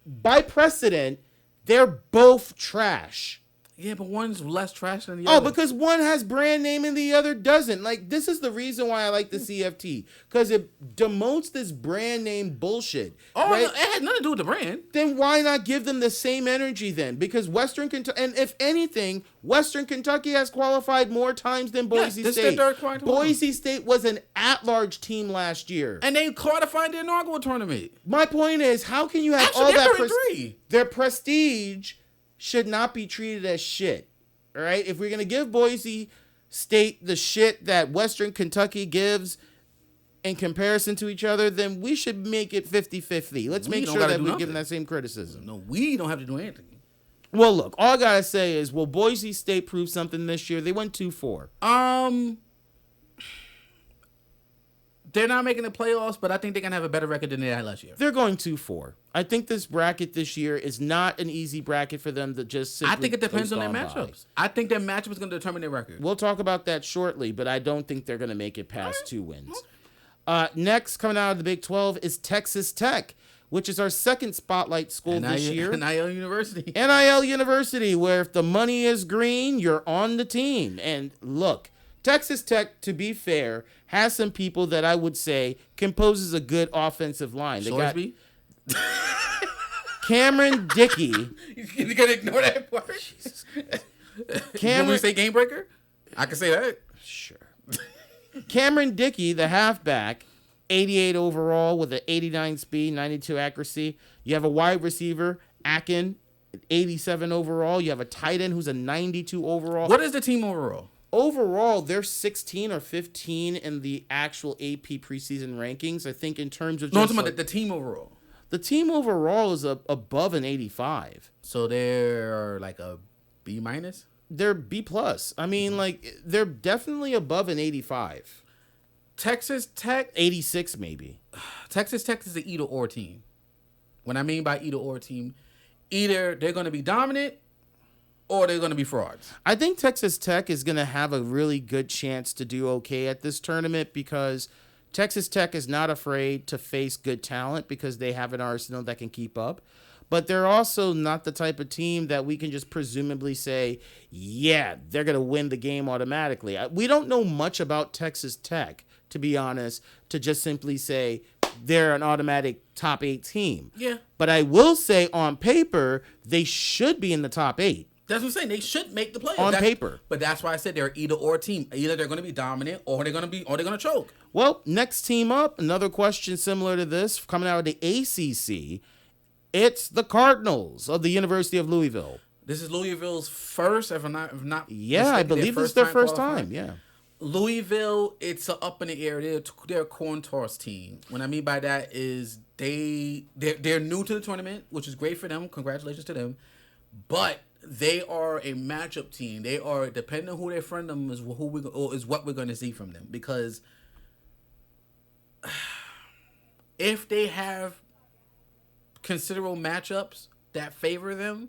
by precedent, they're both trash. Yeah, but one's less trash than the Oh, other. because one has brand name and the other doesn't. Like, this is the reason why I like the CFT. Because it demotes this brand name bullshit. Oh, right? no, it had nothing to do with the brand. Then why not give them the same energy then? Because Western Kentucky, and if anything, Western Kentucky has qualified more times than Boise this is State. their third qualified. Boise State was an at-large team last year. And they qualified the inaugural tournament. My point is, how can you have Actually, all they're that 3-3. Their prestige should not be treated as shit. All right? If we're going to give Boise State the shit that Western Kentucky gives in comparison to each other, then we should make it 50-50. Let's make sure that we give them that same criticism. No, we don't have to do anything. Well, look, all I got to say is, will Boise State prove something this year? They went 2-4. They're not making the playoffs, but I think they're going to have a better record than they had last year. They're going 2-4. I think this bracket this year is not an easy bracket for them to just simply I think it depends on their coast on by. matchups. I think their matchup is going to determine their record. We'll talk about that shortly, but I don't think they're going to make it past 2 wins. Next, coming out of the Big 12 is Texas Tech, which is our second spotlight school this year. NIL University. NIL University, where if the money is green, you're on the team. And look, Texas Tech, to be fair, has some people that I would say composes a good offensive line. They got Cameron Dickey. You gonna ignore that part? Jesus. Can we say game breaker? I can say that. Sure. Cameron Dickey, the halfback, 88 overall with an 89 speed, 92 accuracy. You have a wide receiver, Akin, 87 overall. You have a tight end who's a 92 overall. What is the team overall? Overall, they're 16 or 15 in the actual AP preseason rankings. I think in terms of I'm talking about the team overall. The team overall is above an 85. So they're like a B minus? They're B plus. I mean, like, they're definitely above an 85. Texas Tech? 86 maybe. Texas Tech is an either or team. What I mean by either or team, either they're going to be dominant or they're going to be frauds. I think Texas Tech is going to have a really good chance to do okay at this tournament because Texas Tech is not afraid to face good talent because they have an arsenal that can keep up. But they're also not the type of team that we can just presumably say, yeah, they're going to win the game automatically. We don't know much about Texas Tech, to be honest, to just simply say they're an automatic top 8 team. Yeah. But I will say on paper, they should be in the top 8. That's what I'm saying. They should make the playoffs. On paper. But that's why I said they're either or team. Either they're going to be dominant or they're going to choke. Well, next team up, another question similar to this, coming out of the ACC. It's the Cardinals of the University of Louisville. This is Louisville's first, if not. Yeah, I believe it's their first time. Yeah. Louisville, it's up in the air. They're a coin toss team. What I mean by that is they're new to the tournament, which is great for them. Congratulations to them. But they are a matchup team. They are, depending on who their friend them is, what we're going to see from them. Because if they have considerable matchups that favor them,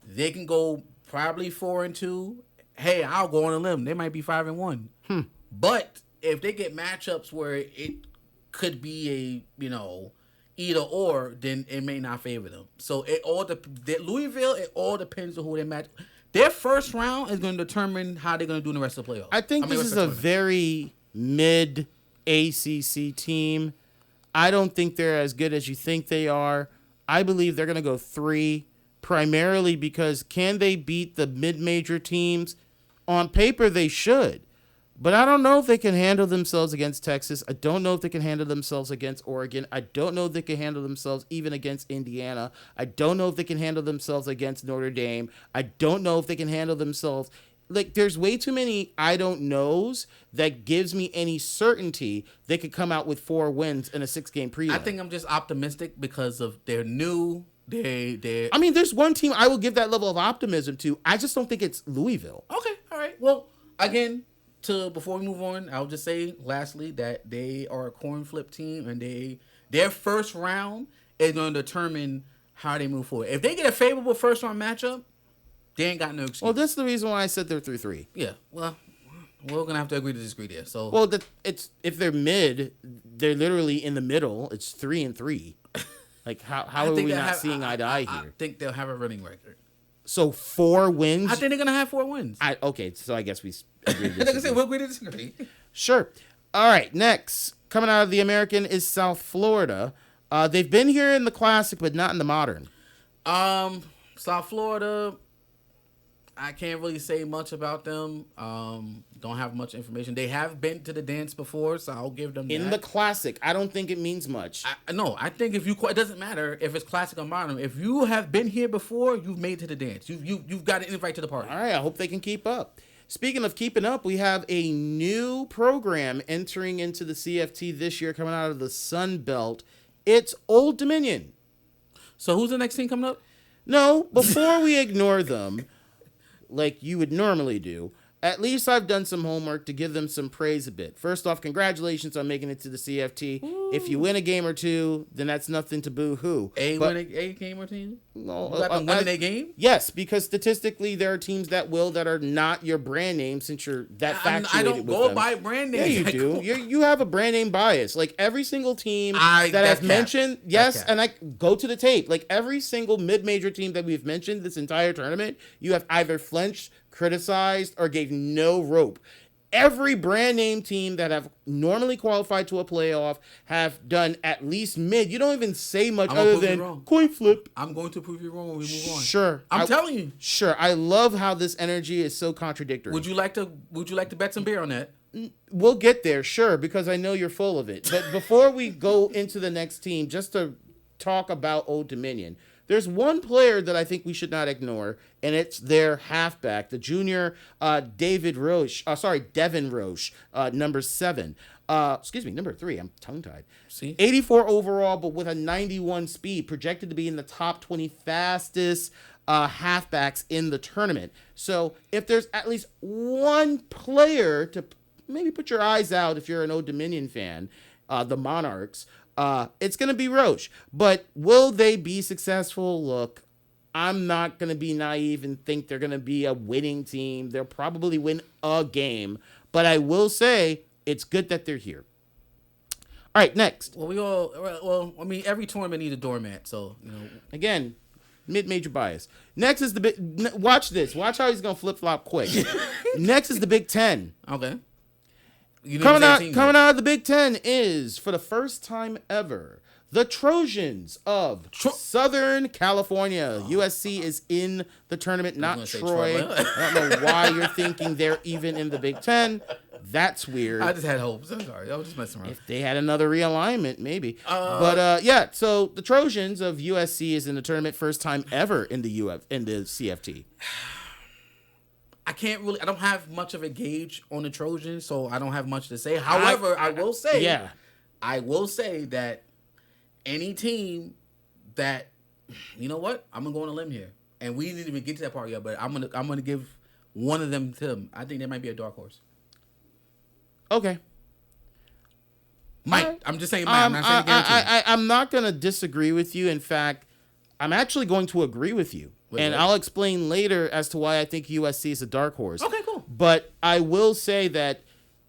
they can go probably 4-2. Hey, I'll go on a limb. They might be 5-1. But if they get matchups where it could be a either or, then it may not favor them. So Louisville, it all depends on who they match. Their first round is going to determine how they're going to do in the rest of the playoffs. I think this is a very mid ACC team. I don't think they're as good as you think they are. I believe they're going to go 3, primarily because can they beat the mid-major teams? On paper, they should. But I don't know if they can handle themselves against Texas. I don't know if they can handle themselves against Oregon. I don't know if they can handle themselves even against Indiana. I don't know if they can handle themselves against Notre Dame. I don't know if they can handle themselves. Like, there's way too many I don't knows that gives me any certainty they could come out with 4 wins in a 6-game prelim. I think I'm just optimistic because of they're new. I mean, there's one team I will give that level of optimism to. I just don't think it's Louisville. Okay, all right. Well, again, before we move on, I'll just say lastly that they are a coin flip team, and their first round is going to determine how they move forward. If they get a favorable first round matchup, they ain't got no excuse. Well, that's the reason why I said they're 3-3. Yeah. Well, we're gonna have to agree to disagree there. So, well, it's if they're mid, they're literally in the middle. It's 3-3. Like how are we not seeing eye to eye here? I think they'll have a running record. So 4 wins. I think they're gonna have 4 wins. Okay, so I guess we agree. Like I said, we'll agree to disagree. Sure. All right. Next, coming out of the American is South Florida. They've been here in the Classic, but not in the Modern. South Florida, I can't really say much about them. Don't have much information. They have been to the dance before, so I'll give them in that. The Classic. I don't think it means much. No, I think if it doesn't matter if it's Classic or Modern. If you have been here before, you've made it to the dance. You've got an invite to the party. All right. I hope they can keep up. Speaking of keeping up, we have a new program entering into the CFT this year, coming out of the Sun Belt. It's Old Dominion. So who's the next team coming up? No, before we ignore them, like you would normally do, at least I've done some homework to give them some praise a bit. First off, congratulations on making it to the CFT. Ooh. If you win a game or two, then that's nothing to boo-hoo. Win a game or two? No. You got them winning a game? Yes, because statistically there are teams that are not your brand name since you're that infatuated with them. I don't go by brand names. Yeah, you do. You have a brand name bias. Like every single team that I've mentioned, yes, and I go to the tape. Like every single mid-major team that we've mentioned this entire tournament, you have either flinched, criticized, or gave no rope. Every brand name team that have normally qualified to a playoff have done at least mid. You don't even say much other than coin flip. I'm going to prove you wrong when we move on. Sure. I'm telling you. Sure. I love how this energy is so contradictory. Would you like to bet some beer on that? We'll get there, sure, because I know you're full of it. But before we go into the next team, just to talk about Old Dominion, there's one player that I think we should not ignore, and it's their halfback, the junior Devin Roche, number 7. Number 3. I'm tongue-tied. See? 84 overall, but with a 91 speed, projected to be in the top 20 fastest halfbacks in the tournament. So if there's at least one player to maybe put your eyes out if you're an Old Dominion fan, the Monarchs, it's going to be Roche. But will they be successful? Look, I'm not going to be naive and think they're going to be a winning team. They'll probably win a game. But I will say it's good that they're here. All right, next. Every tournament needs a doormat. So, Again, mid-major bias. Next is the big... Watch this. Watch how he's going to flip-flop quick. Next is the Big Ten. Okay. Coming out of the Big Ten is, for the first time ever, the Trojans of Southern California. USC is in the tournament, not Troy. I don't know why you're thinking they're even in the Big Ten. That's weird. I just had hopes. I'm sorry. I was just messing around. If they had another realignment, maybe. So the Trojans of USC is in the tournament, first time ever in the CFT. I don't have much of a gauge on the Trojans, so I don't have much to say. However, I will say that any team that, you know what? I'm going to go on a limb here. And we didn't even get to that part yet, but I'm gonna give one of them to them. I think there might be a dark horse. Okay. Might. I'm just saying might. I'm not saying guarantee. I'm not going to disagree with you. In fact, I'm actually going to agree with you. I'll explain later as to why I think USC is a dark horse. Okay, cool. But I will say that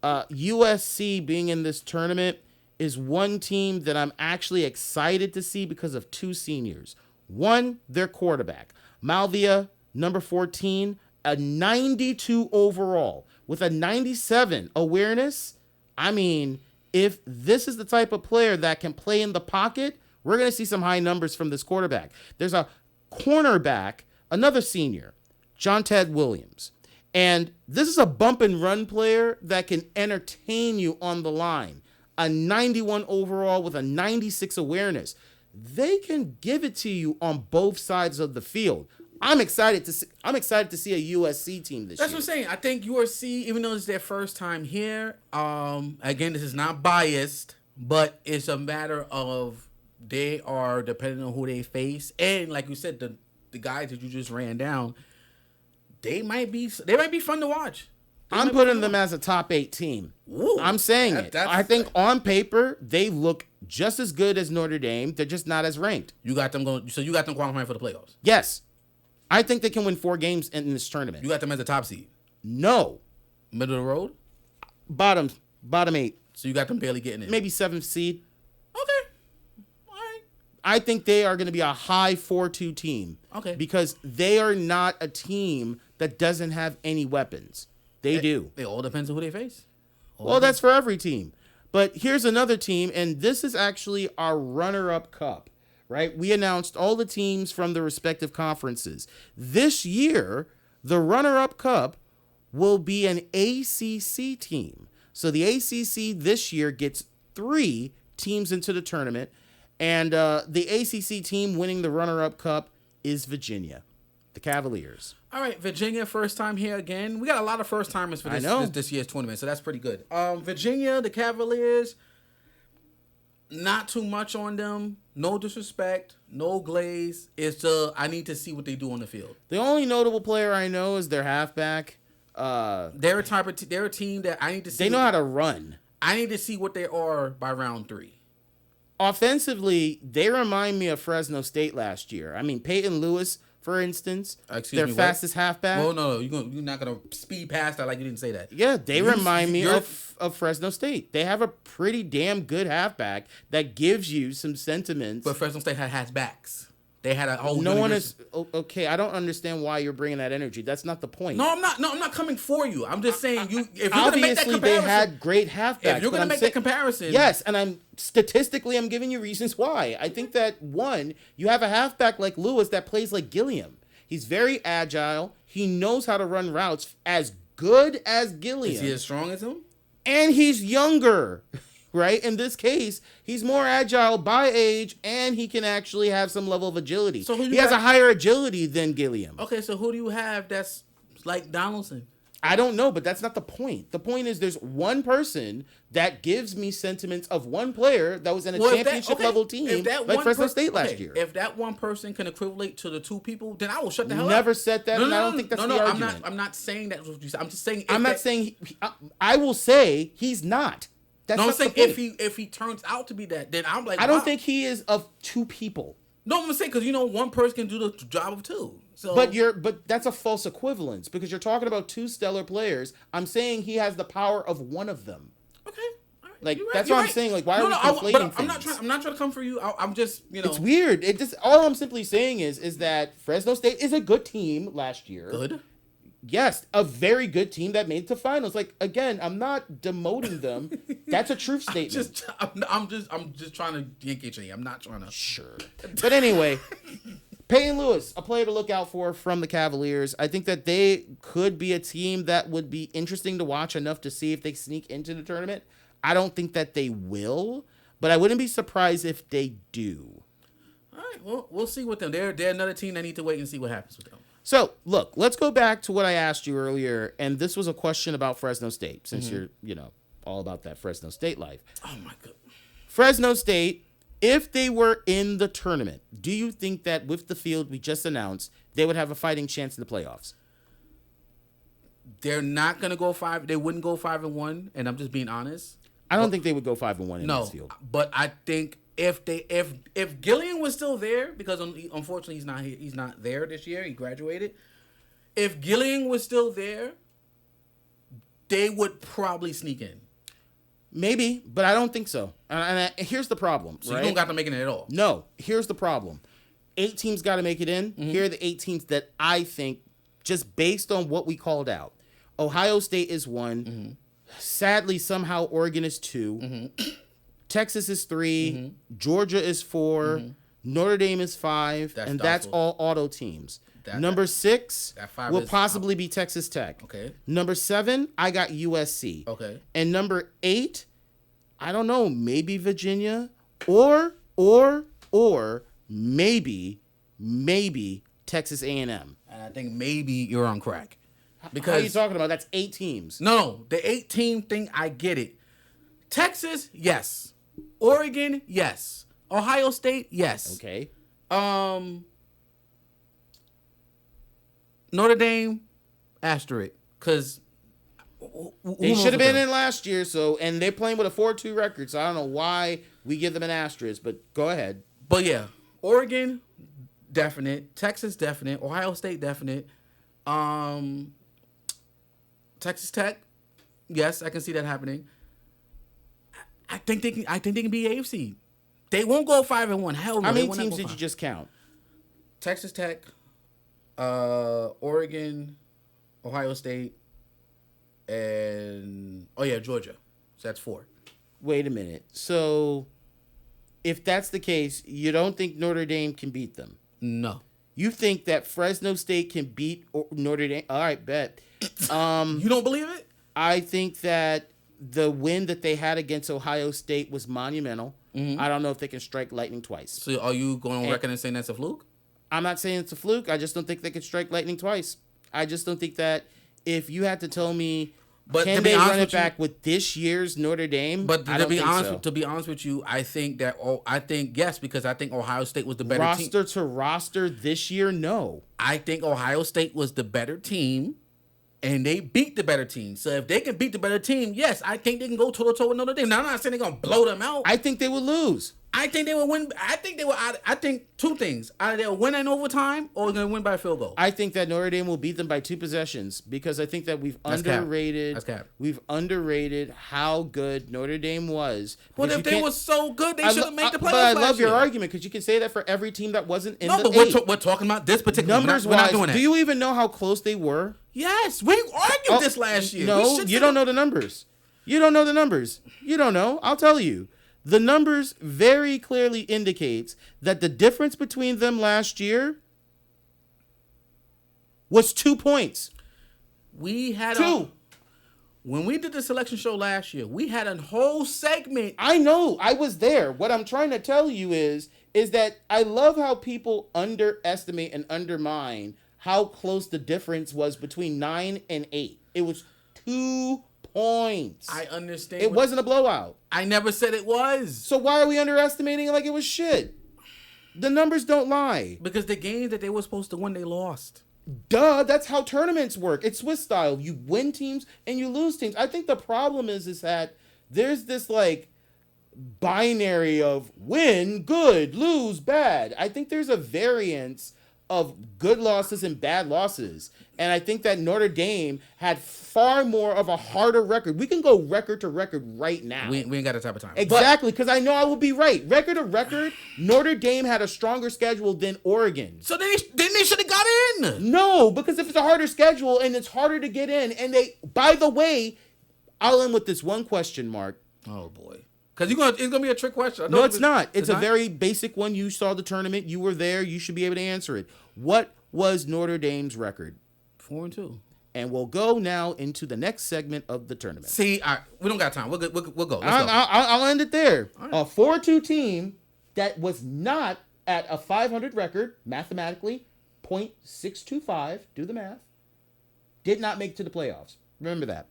USC being in this tournament is one team that I'm actually excited to see because of 2 seniors. One, their quarterback, Malvia, number 14, a 92 overall with a 97 awareness. I mean, if this is the type of player that can play in the pocket, we're going to see some high numbers from this quarterback. There's a cornerback, another senior, John Ted Williams. And this is a bump and run player that can entertain you on the line. A 91 overall with a 96 awareness. They can give it to you on both sides of the field. I'm excited to see a USC team this year. That's what I'm saying. I think USC, even though it's their first time here, again, this is not biased, but it's a matter of they are depending on who they face, and like you said, the guys that you just ran down, they might be fun to watch. I'm putting them as a top 8 team. Ooh, I'm saying it. I think on paper they look just as good as Notre Dame. They're just not as ranked. You got them qualifying for the playoffs. Yes, I think they can win 4 games in this tournament. You got them as a top seed. No, middle of the road. Bottom 8. So you got them barely getting in. Maybe 7th seed. Okay. All right. I think they are going to be a high 4-2 team. Okay. Because they are not a team that doesn't have any weapons. They do. It all depends on who they face. Well, that's for every team. But here's another team, and this is actually our runner-up cup, right? We announced all the teams from the respective conferences. This year, the runner-up cup will be an ACC team. So the ACC this year gets 3 teams into the tournament, and the ACC team winning the runner-up cup is Virginia, the Cavaliers. All right, Virginia, first time here again. We got a lot of first timers for this year's tournament, so that's pretty good. Virginia, the Cavaliers, not too much on them. No disrespect, no glaze. It's I need to see what they do on the field. The only notable player I know is their halfback. They're a team that I need to see. They know how to run. I need to see what they are by round 3. Offensively, they remind me of Fresno State last year. I mean, Peyton Lewis, for instance, their fastest halfback. Well, no, you're not gonna speed past that like you didn't say that. Yeah, they remind me of Fresno State. They have a pretty damn good halfback that gives you some sentiments. But Fresno State has backs. They had a whole. No one is okay. I don't understand why you're bringing that energy. That's not the point. No, I'm not. No, I'm not coming for you. I'm just saying you. If you're gonna make that obviously comparison, they had great halfbacks. If you're gonna make that comparison, yes, and I'm giving you reasons why. I think that one, you have a halfback like Lewis that plays like Gilliam. He's very agile. He knows how to run routes as good as Gilliam. Is he as strong as him? And he's younger. Right? In this case, he's more agile by age, and he can actually have some level of agility. So he has a higher agility than Gilliam. Okay, so who do you have that's like Donaldson? I don't know, but that's not the point. The point is there's one person that gives me sentiments of one player that was in a championship-level team like Fresno State last year. If that one person can equate to the 2 people, then I will shut the hell up. Never said that, and I don't think that's the argument. I'm not saying that. I'm just saying... I will say he's not. That's I'm saying if he turns out to be that, then I'm like, I don't think he is of 2 people. No, I'm saying because one person can do the job of 2. So, but that's a false equivalence because you're talking about 2 stellar players. I'm saying he has the power of one of them. Okay, all right. Like that's what I'm saying. Like why are we conflating things? I'm not trying to come for you. I'm just It's weird. All I'm simply saying is that Fresno State is a good team last year. Good. Yes, a very good team that made it to finals. Like again, I'm not demoting them. That's a truth statement. I'm just trying to yank you. I'm not trying to. Sure. But anyway, Peyton Lewis, a player to look out for from the Cavaliers. I think that they could be a team that would be interesting to watch enough to see if they sneak into the tournament. I don't think that they will, but I wouldn't be surprised if they do. All right, well, we'll see with them. They're another team that need to wait and see what happens with them. So, look, let's go back to what I asked you earlier, and this was a question about Fresno State, since you're, all about that Fresno State life. Oh, my God. Fresno State, if they were in the tournament, do you think that with the field we just announced, they would have a fighting chance in the playoffs? They're not going to go 5. They wouldn't go 5-1, and I'm just being honest. I don't think they would go 5-1 in this field. But I think if Gillian was still there, because unfortunately he's not there this year. He graduated. If Gillian was still there, they would probably sneak in. Maybe, but I don't think so. And here's the problem. So you don't got to make it in at all. No, here's the problem. 8 teams got to make it in. Mm-hmm. Here are the 8 teams that I think, just based on what we called out. Ohio State is 1. Mm-hmm. Sadly, somehow Oregon is 2. Mm-hmm. Texas is 3. Mm-hmm. Georgia is 4. Mm-hmm. Notre Dame is 5. That's all auto teams. Number 6 will possibly be Texas Tech. Okay. Number 7, I got USC. Okay. And number 8, I don't know, maybe Virginia or maybe Texas A&M. And I think maybe you're on crack. Because how are you talking about? That's 8 teams. No, the 8-team thing, I get it. Texas, yes. Oregon, yes. Ohio State, yes. Okay. Notre Dame, asterisk, because they should have been in last year. And they're playing with a 4-2 record, so I don't know why we give them an asterisk. But go ahead. But yeah, Oregon, definite. Texas, definite. Ohio State, definite. Texas Tech, yes, I can see that happening. I think they can be AFC. They won't go 5-1. Hell no. How they many will not teams go did 5. you just count? Texas Tech, Oregon, Ohio State, and Georgia. So that's 4. Wait a minute. So, if that's the case, you don't think Notre Dame can beat them? No. You think that Fresno State can beat Notre Dame? All right, bet. You don't believe it? I think that the win that they had against Ohio State was monumental. I don't know if they can strike lightning twice. So are you going on record and saying that's a fluke? I'm not saying it's a fluke. I just don't think they can strike lightning twice. I just don't think that if you had to tell me, can they run it back with this year's Notre Dame? But I don't think honest, so. to be honest with you, I think yes, because I think Ohio State was the better team. Roster to roster this year, no. I think Ohio State was the better team, and they beat the better team. So if they can beat the better team, yes, I think they can go toe-to-toe with Notre Dame. Now, I'm not saying they're going to blow them out. I think they would lose. I think they will win. I think 2 things. Either they'll win in overtime or they're going to win by a field goal. I think that Notre Dame will beat them by 2 possessions because I think that That's cap. We've underrated how good Notre Dame was. But if they were so good, they should have made the playoffs. But I love your argument because you can say that for every team that wasn't in the but we're talking about this particular numbers. We're not doing that. Do you even know how close they were? Yes, we argued this last year. No, you don't know the numbers. You don't know the numbers. You don't know. I'll tell you. The numbers very clearly indicates that the difference between them last year was 2 points. We had 2. When we did the selection show last year, we had a whole segment. I know. I was there. What I'm trying to tell you is that I love how people underestimate and undermine how close the difference was between 9 and 8. It was 2 points. I understand. It wasn't a blowout. I never said it was. So why are we underestimating it like it was shit? The numbers don't lie. Because the games that they were supposed to win, they lost. Duh, that's how tournaments work. It's Swiss style. You win teams and you lose teams. I think the problem is that there's this like binary of win, good, lose, bad. I think there's a variance of good losses and bad losses. And I think that Notre Dame had far more of a harder record. We can go record to record right now. We ain't got that type of time. Exactly, because I know I will be right. Record to record, Notre Dame had a stronger schedule than Oregon. So they should have got in. No, because if it's a harder schedule and it's harder to get in, and they, by the way, I'll end with this one question, Mark. Oh boy. Because it's gonna be a trick question. No, it's not. It's a very basic one. You saw the tournament. You were there. You should be able to answer it. What was Notre Dame's record? 4-2. And we'll go now into the next segment of the tournament. See, we don't got time. We'll go. Let's go. I'll end it there. Right. A 4-2 team that was not at a 500 record, mathematically, .625, do the math, did not make it to the playoffs. Remember that.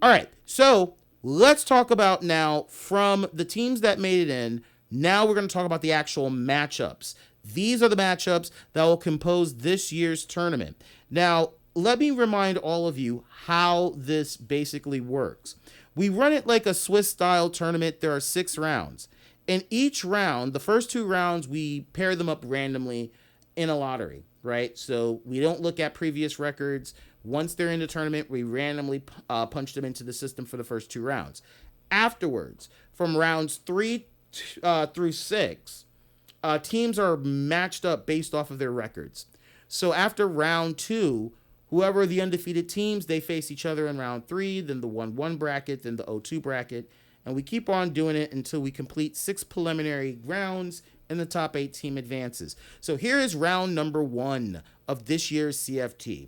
All right, so let's talk about now from the teams that made it in. Now we're going to talk about the actual matchups. These are the matchups that will compose this year's tournament. Now, let me remind all of you how this basically works. We run it like a Swiss-style tournament. There are 6 rounds. In each round, the first 2 rounds, we pair them up randomly in a lottery, right? So we don't look at previous records. Once they're in the tournament, we randomly punch them into the system for the first 2 rounds. Afterwards, from rounds 3 through 6, teams are matched up based off of their records. So after round 2, whoever are the undefeated teams, they face each other in round 3, then the 1-1 bracket, then the 0-2 bracket, and we keep on doing it until we complete 6 preliminary rounds and the top 8 team advances. So here is round number 1 of this year's CFT.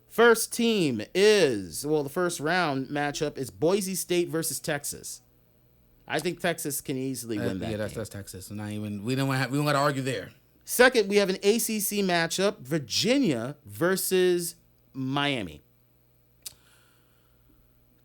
First team is, the first round matchup is Boise State versus Texas. I think Texas can easily win that. Yeah, that's Texas. We don't got to argue there. Second, we have an ACC matchup, Virginia versus Miami.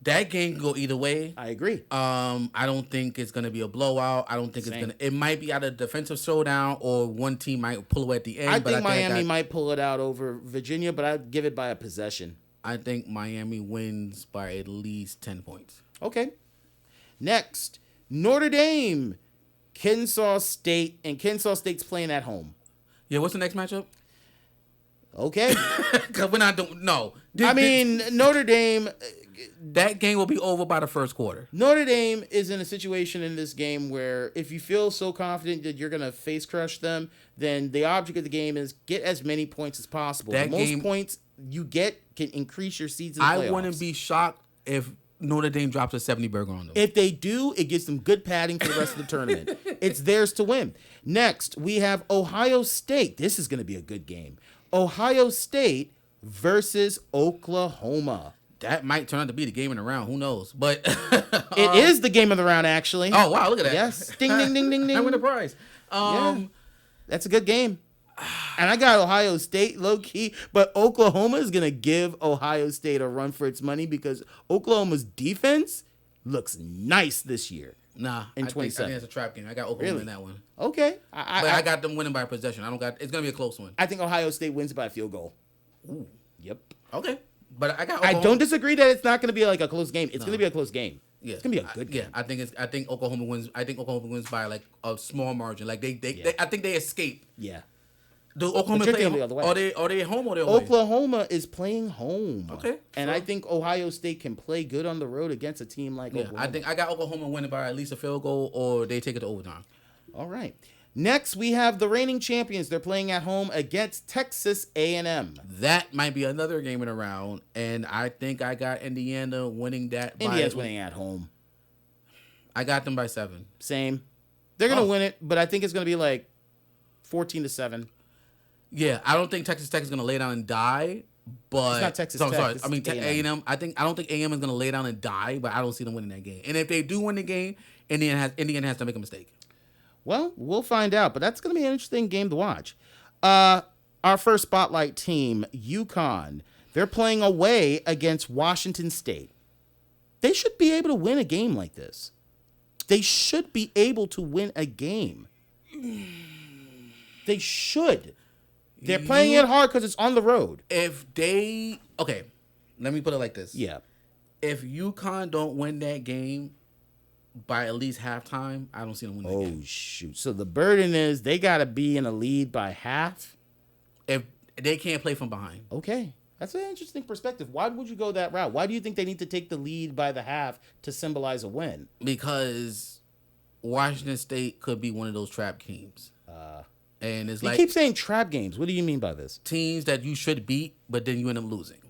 That game can go either way. I agree. I don't think it's going to be a blowout. I don't think it might be out of defensive showdown or one team might pull away at the end. I think Miami might pull it out over Virginia, but I'd give it by a possession. I think Miami wins by at least 10 points. Okay. Next, Notre Dame, Kennesaw State, and Kennesaw State's playing at home. Yeah, what's the next matchup? Okay. Because we're not doing... No. Notre Dame... That game will be over by the first quarter. Notre Dame is in a situation in this game where if you feel so confident that you're going to face crush them, then the object of the game is get as many points as possible. The most points you get can increase your seeds in the playoffs. I wouldn't be shocked if Notre Dame drops a 70 burger on them. If they do, it gives them good padding for the rest of the tournament. It's theirs to win. Next, we have Ohio State. This is going to be a good game. Ohio State versus Oklahoma. That might turn out to be the game in the round. Who knows? But it is the game of the round, actually. Oh, wow. Look at that. Yes. Ding, ding, ding, ding, ding. I win the prize. That's a good game. And I got Ohio State low-key, but Oklahoma is going to give Ohio State a run for its money because Oklahoma's defense looks nice this year. Nah, in I think it's a trap game. I got Oklahoma in that one. Okay. I got them winning by possession. It's going to be a close one. I think Ohio State wins by a field goal. Ooh. Yep. Okay. But I got Oklahoma. I don't disagree that it's not going to be like a close game. It's going to be a close game. Yeah. It's going to be a good game. Yeah, I think Oklahoma wins. I think Oklahoma wins by like a small margin. Like they I think they escape. Yeah. Do Oklahoma play home? Are they at home or they away? Oklahoma is playing home. Okay. And I think Ohio State can play good on the road against a team like Oklahoma. I think I got Oklahoma winning by at least a field goal or they take it to overtime. All right. Next, we have the reigning champions. They're playing at home against Texas A&M. That might be another game in a round, and I think I got Indiana winning that. Indiana's winning at home. I got them by 7. Same. They're going to win it, but I think it's going to be like 14-7. Yeah, I don't think Texas Tech is going to lay down and die, but it's not Texas Tech. Sorry. I mean A&M. I don't think A&M is going to lay down and die, but I don't see them winning that game. And if they do win the game, Indiana has to make a mistake. Well, we'll find out, but that's going to be an interesting game to watch. Our first spotlight team, UConn, they're playing away against Washington State. They should be able to win a game like this. They should be able to win a game. They should. They're playing it hard because it's on the road. Okay, let me put it like this. Yeah. If UConn don't win that game by at least halftime, I don't see them win that game. Oh, shoot. So the burden is they got to be in a lead by half? If they can't play from behind. Okay. That's an interesting perspective. Why would you go that route? Why do you think they need to take the lead by the half to symbolize a win? Because Washington State could be one of those trap teams. And it's like... You keep saying trap games. What do you mean by this? Teams that you should beat, but then you end up losing.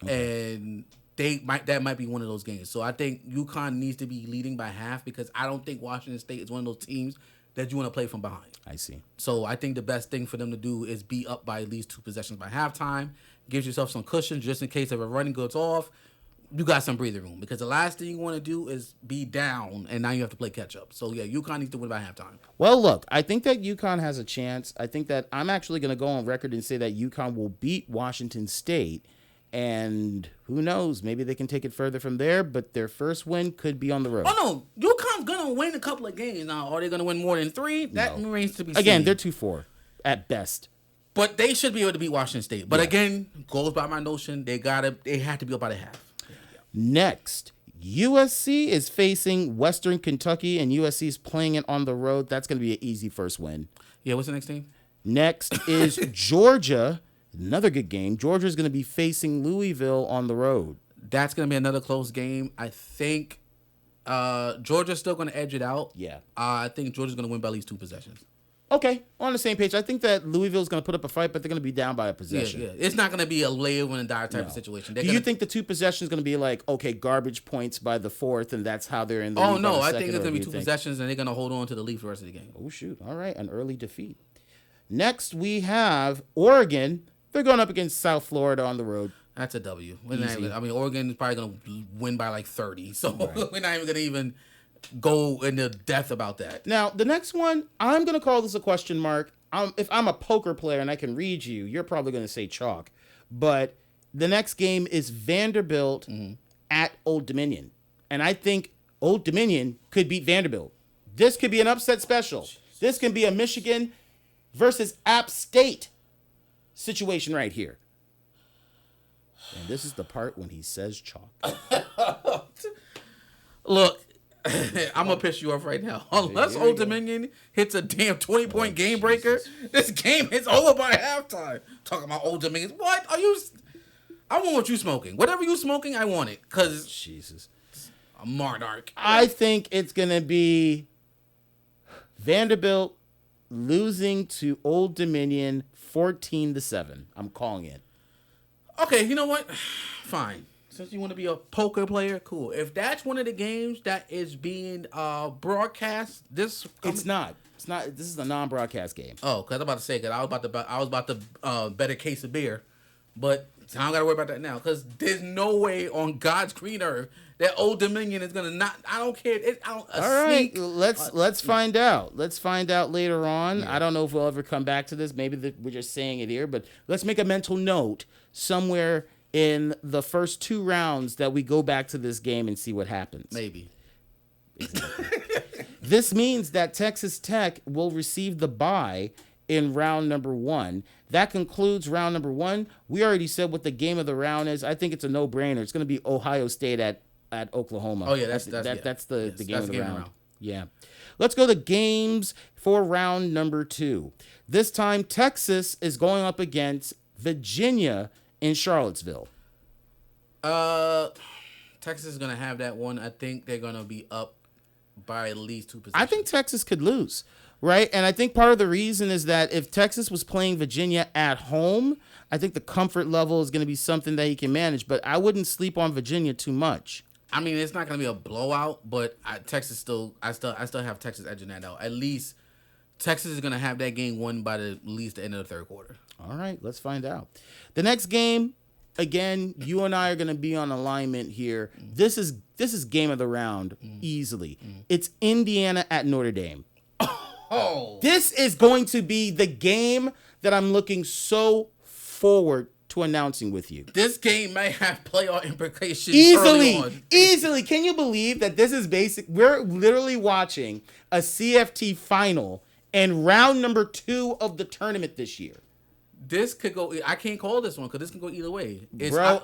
Okay. And... that might be one of those games. So I think UConn needs to be leading by half because I don't think Washington State is one of those teams that you want to play from behind. I see. So I think the best thing for them to do is be up by at least 2 possessions by halftime. Gives yourself some cushion just in case if a running goes off, you got some breathing room. Because the last thing you want to do is be down and now you have to play catch up. So yeah, UConn needs to win by halftime. Well, look, I think that UConn has a chance. I think that I'm actually going to go on record and say that UConn will beat Washington State. And who knows? Maybe they can take it further from there, but their first win could be on the road. Oh, no. UConn's going to win a couple of games. Now, are they going to win more than 3? That remains to be seen. Again, they're 2-4 at best. But they should be able to beat Washington State. But again, goes by my notion, they have to be up by the half. Next, USC is facing Western Kentucky, and USC is playing it on the road. That's going to be an easy first win. Yeah, what's the next team? Next is Georgia. Another good game. Georgia's going to be facing Louisville on the road. That's going to be another close game. I think Georgia's still going to edge it out. Yeah. I think Georgia's going to win by at least 2 possessions. Okay, on the same page. I think that Louisville's going to put up a fight, but they're going to be down by a possession. Yeah. It's not going to be a live and die type of situation. Do you think the 2 possessions is going to be like, okay, garbage points by the 4th, and that's how they're in the lead? Oh, no, I think it's going to be 2 possessions, and they're going to hold on to the lead for the rest of the game. Oh, shoot. All right, an early defeat. Next, we have Oregon. They're going up against South Florida on the road. That's a W. Oregon is probably going to win by like 30, so we're not even going to even go into depth about that. Now, the next one, I'm going to call this a question mark. If I'm a poker player and I can read you, you're probably going to say chalk. But the next game is Vanderbilt at Old Dominion. And I think Old Dominion could beat Vanderbilt. This could be an upset special. This can be a Michigan versus App State situation right here. And this is the part when he says chalk. Look, I'm going to piss you off right now. Unless Old Dominion hits a damn 20-point game breaker, this game is over by halftime. Talking about Old Dominion. What? Are you... I want what you smoking. Whatever you smoking, I want it. Because Jesus. I'm Monarch. I think it's going to be Vanderbilt losing to Old Dominion 14-7. I'm calling it. Okay, you know what? Fine. Since you want to be a poker player, cool. If that's one of the games that is being broadcast, It's not. It's not. This is a non-broadcast game. Oh, because I'm about to say, because I was about to bet a case of beer, but I don't got to worry about that now. Because there's no way on God's green earth that Old Dominion is gonna not. I don't care. All right, let's find out. Let's find out later on. Yeah. I don't know if we'll ever come back to this. Maybe we're just saying it here, but let's make a mental note somewhere in the first 2 rounds that we go back to this game and see what happens. Maybe. Exactly. This means that Texas Tech will receive the bye in round number 1. That concludes round number 1. We already said what the game of the round is. I think it's a no-brainer. It's going to be Ohio State at Oklahoma. Oh yeah, that's the game of the round. Yeah. Let's go to games for round number 2. This time Texas is going up against Virginia in Charlottesville. Texas is going to have that one. I think they're going to be up by at least 2 positions. I think Texas could lose, right? And I think part of the reason is that if Texas was playing Virginia at home, I think the comfort level is going to be something that he can manage. But I wouldn't sleep on Virginia too much. I mean, it's not going to be a blowout, but I still have Texas edging that out. At least Texas is going to have that game won by at least the end of the third quarter. All right, let's find out. The next game, again, you and I are going to be on alignment here. This is game of the round easily. It's Indiana at Notre Dame. Oh, this is going to be the game that I'm looking so forward to announcing with you. This game may have playoff implications easily. Can you believe that this is basic? We're literally watching a CFT final and round number 2 of the tournament this year. This could go. I can't call this one because this can go either way.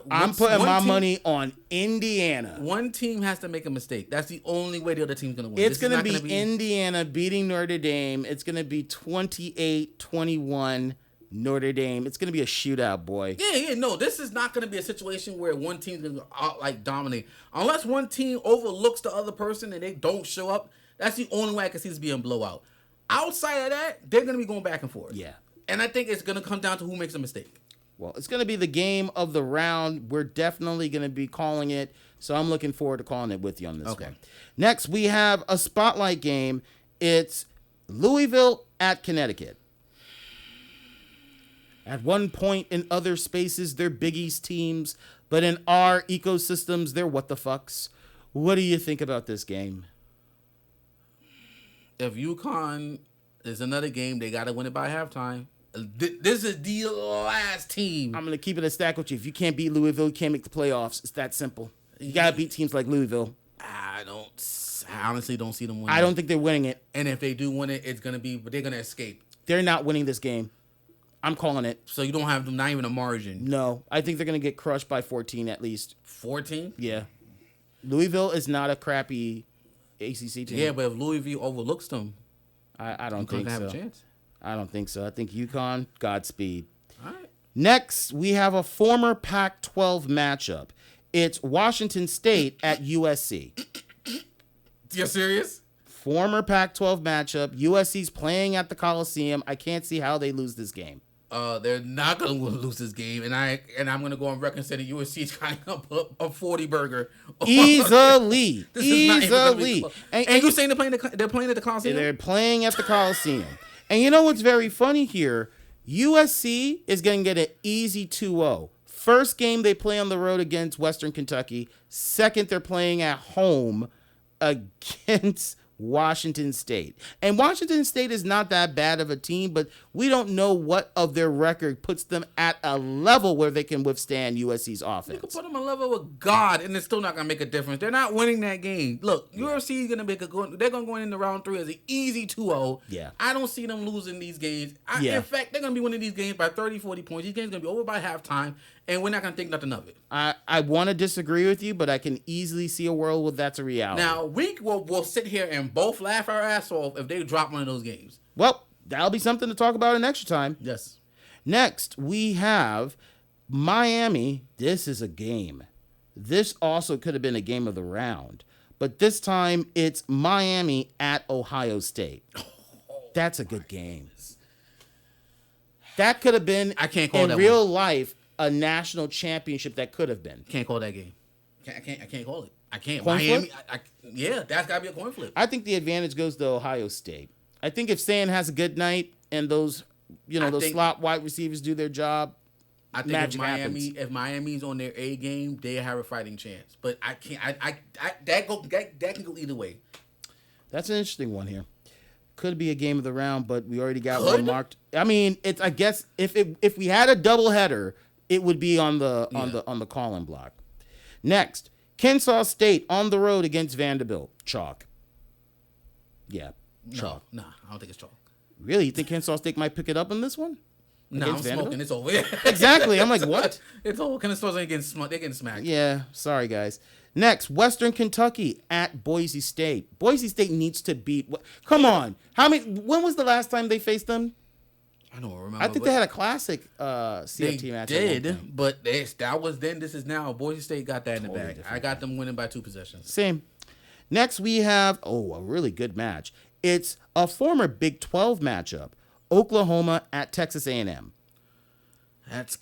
I'm putting my money on Indiana. One team has to make a mistake. That's the only way the other team's going to win. It's going to be Indiana beating Notre Dame. It's going to be 28-21 Notre Dame. It's going to be a shootout, boy. Yeah. No, this is not going to be a situation where one team's going to dominate. Unless one team overlooks the other person and they don't show up, that's the only way I can see this being a blowout. Outside of that, they're going to be going back and forth. Yeah. And I think it's going to come down to who makes a mistake. Well, it's going to be the game of the round. We're definitely going to be calling it. So I'm looking forward to calling it with you on this one. Next, we have a spotlight game. It's Louisville at Connecticut. At one point in other spaces, they're Big East teams. But in our ecosystems, they're what the fucks. What do you think about this game? If UConn is another game, they got to win it by halftime. This is the last team. I'm going to keep it a stack with you. If you can't beat Louisville, you can't make the playoffs. It's that simple. You got to beat teams like Louisville. I honestly don't see them winning. I don't think they're winning it. And if they do win it, it's going to be, but they're going to escape. They're not winning this game. I'm calling it. So you don't have not even a margin. No. I think they're going to get crushed by 14 at least. 14? Yeah. Louisville is not a crappy ACC team. Yeah, but if Louisville overlooks them, I don't think so. Have a chance. I don't think so. I think UConn, Godspeed. All right. Next, we have a former Pac-12 matchup. It's Washington State at USC. You're serious? Former Pac-12 matchup. USC's playing at the Coliseum. I can't see how they lose this game. They're not going to lose this game, and I'm going to go on record and say that USC is kind of a 40 burger easily. Easily. And you're saying they're playing at the Coliseum? They're playing at the Coliseum. And you know what's very funny here? USC is going to get an easy 2-0. First game they play on the road against Western Kentucky. Second, they're playing at home against Washington State. And Washington State is not that bad of a team, but we don't know what of their record puts them at a level where they can withstand USC's offense. You can put them on a level with God, and it's still not going to make a difference. They're not winning that game. Look, USC is going to they're going to go into round 3 as an easy 2-0. Yeah. I don't see them losing these games. In fact, they're going to be winning these games by 30, 40 points. These games are going to be over by halftime, and we're not going to think nothing of it. I want to disagree with you, but I can easily see a world where that's a reality. Now, we'll sit here and both laugh our ass off if they drop one of those games. Well, that'll be something to talk about in extra time. Yes. Next, we have Miami, this is a game. This also could have been a game of the round. But this time, it's Miami at Ohio State. That's a good game. That could have been, I can't call in that real life, a national championship that could have been. Can't call that game. I can't call it. I can't. Coin Miami. flip? Yeah, that's got to be a coin flip. I think the advantage goes to Ohio State. I think if Stan has a good night and those slot wide receivers do their job, I think if Miami's on their A game, they have a fighting chance. But I can't. That can go either way. That's an interesting one here. Could be a game of the round, but we already got one marked. I mean, it's. I guess if we had a doubleheader, it would be on the call-in block. Next, Kennesaw State on the road against Vanderbilt. Chalk. Yeah, chalk. No, I don't think it's chalk. Really? You think Kennesaw State might pick it up in this one? No, I'm smoking. It's over. Exactly. I'm like, what? It's over. Kennesaw State they're getting smacked. Yeah. Sorry, guys. Next, Western Kentucky at Boise State. Boise State needs to beat. Come on. When was the last time they faced them? I don't remember. I think they had a classic CFT match. They did, but that was then. This is now. Boise State got that in the bag. I got them winning by 2 possessions. Same. Next, we have a really good match. It's a former Big 12 matchup. Oklahoma at Texas A&M. That's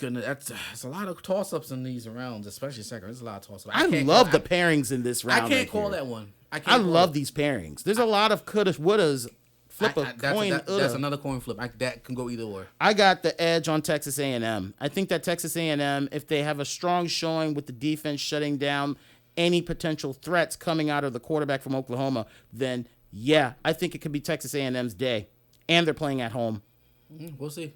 a lot of toss-ups in these rounds, especially second. There's a lot of toss-ups. I love the pairings in this round. I can't call that one. I love these pairings. There's a lot of couldas, wouldas, flip a coin. That's another coin flip. That can go either way. I got the edge on Texas A&M. I think that Texas A&M, if they have a strong showing with the defense shutting down any potential threats coming out of the quarterback from Oklahoma, then yeah, I think it could be Texas A&M's day. And they're playing at home. We'll see.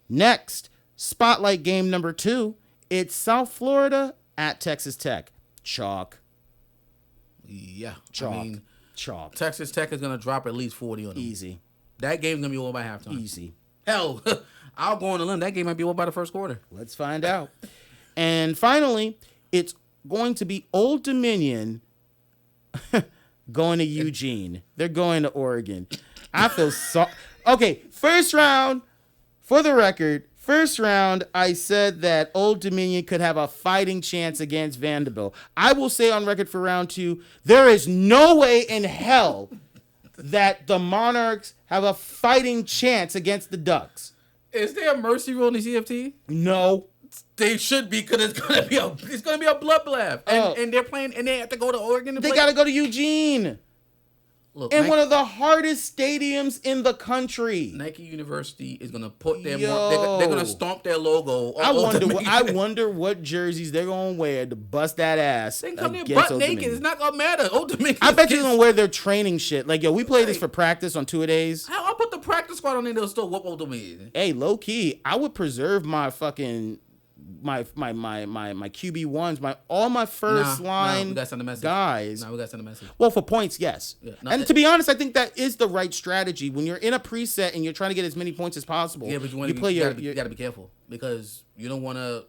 Next, spotlight game number 2. It's South Florida at Texas Tech. Chalk. Yeah. Chalk. Chalk. Texas Tech is going to drop at least 40 on them. Easy. That game's going to be over by halftime. Easy. Hell, I'll go on the limb. That game might be over by the first quarter. Let's find out. And finally, it's going to be Old Dominion going to Eugene. They're going to Oregon. I feel so... Okay, first round, for the record, I said that Old Dominion could have a fighting chance against Vanderbilt. I will say on record for round 2, there is no way in hell that the Monarchs have a fighting chance against the Ducks. Is there a mercy rule in the CFT? No. They should be, because it's gonna be a bloodbath, and they're playing, and they have to go to Oregon. They got to go to Eugene. Look, in one of the hardest stadiums in the country. Nike University is gonna put their they're gonna stomp their logo. I wonder what jerseys they're gonna wear to bust that ass. They can come there butt naked. It's not gonna matter. Old Dominion. I bet you're gonna wear their training shit. Like, yo, we play this for practice on 2-a-days. I'll put the practice squad on there. They'll still whoop Old Dominion. Hey, low key, I would preserve my fucking my QB1s, all my first line we gotta send a message. Guys. We gotta send a message. Well, for points, yes. Yeah, and to be honest, I think that is the right strategy. When you're in a preset and you're trying to get as many points as possible, yeah, but you gotta be careful, because you don't want to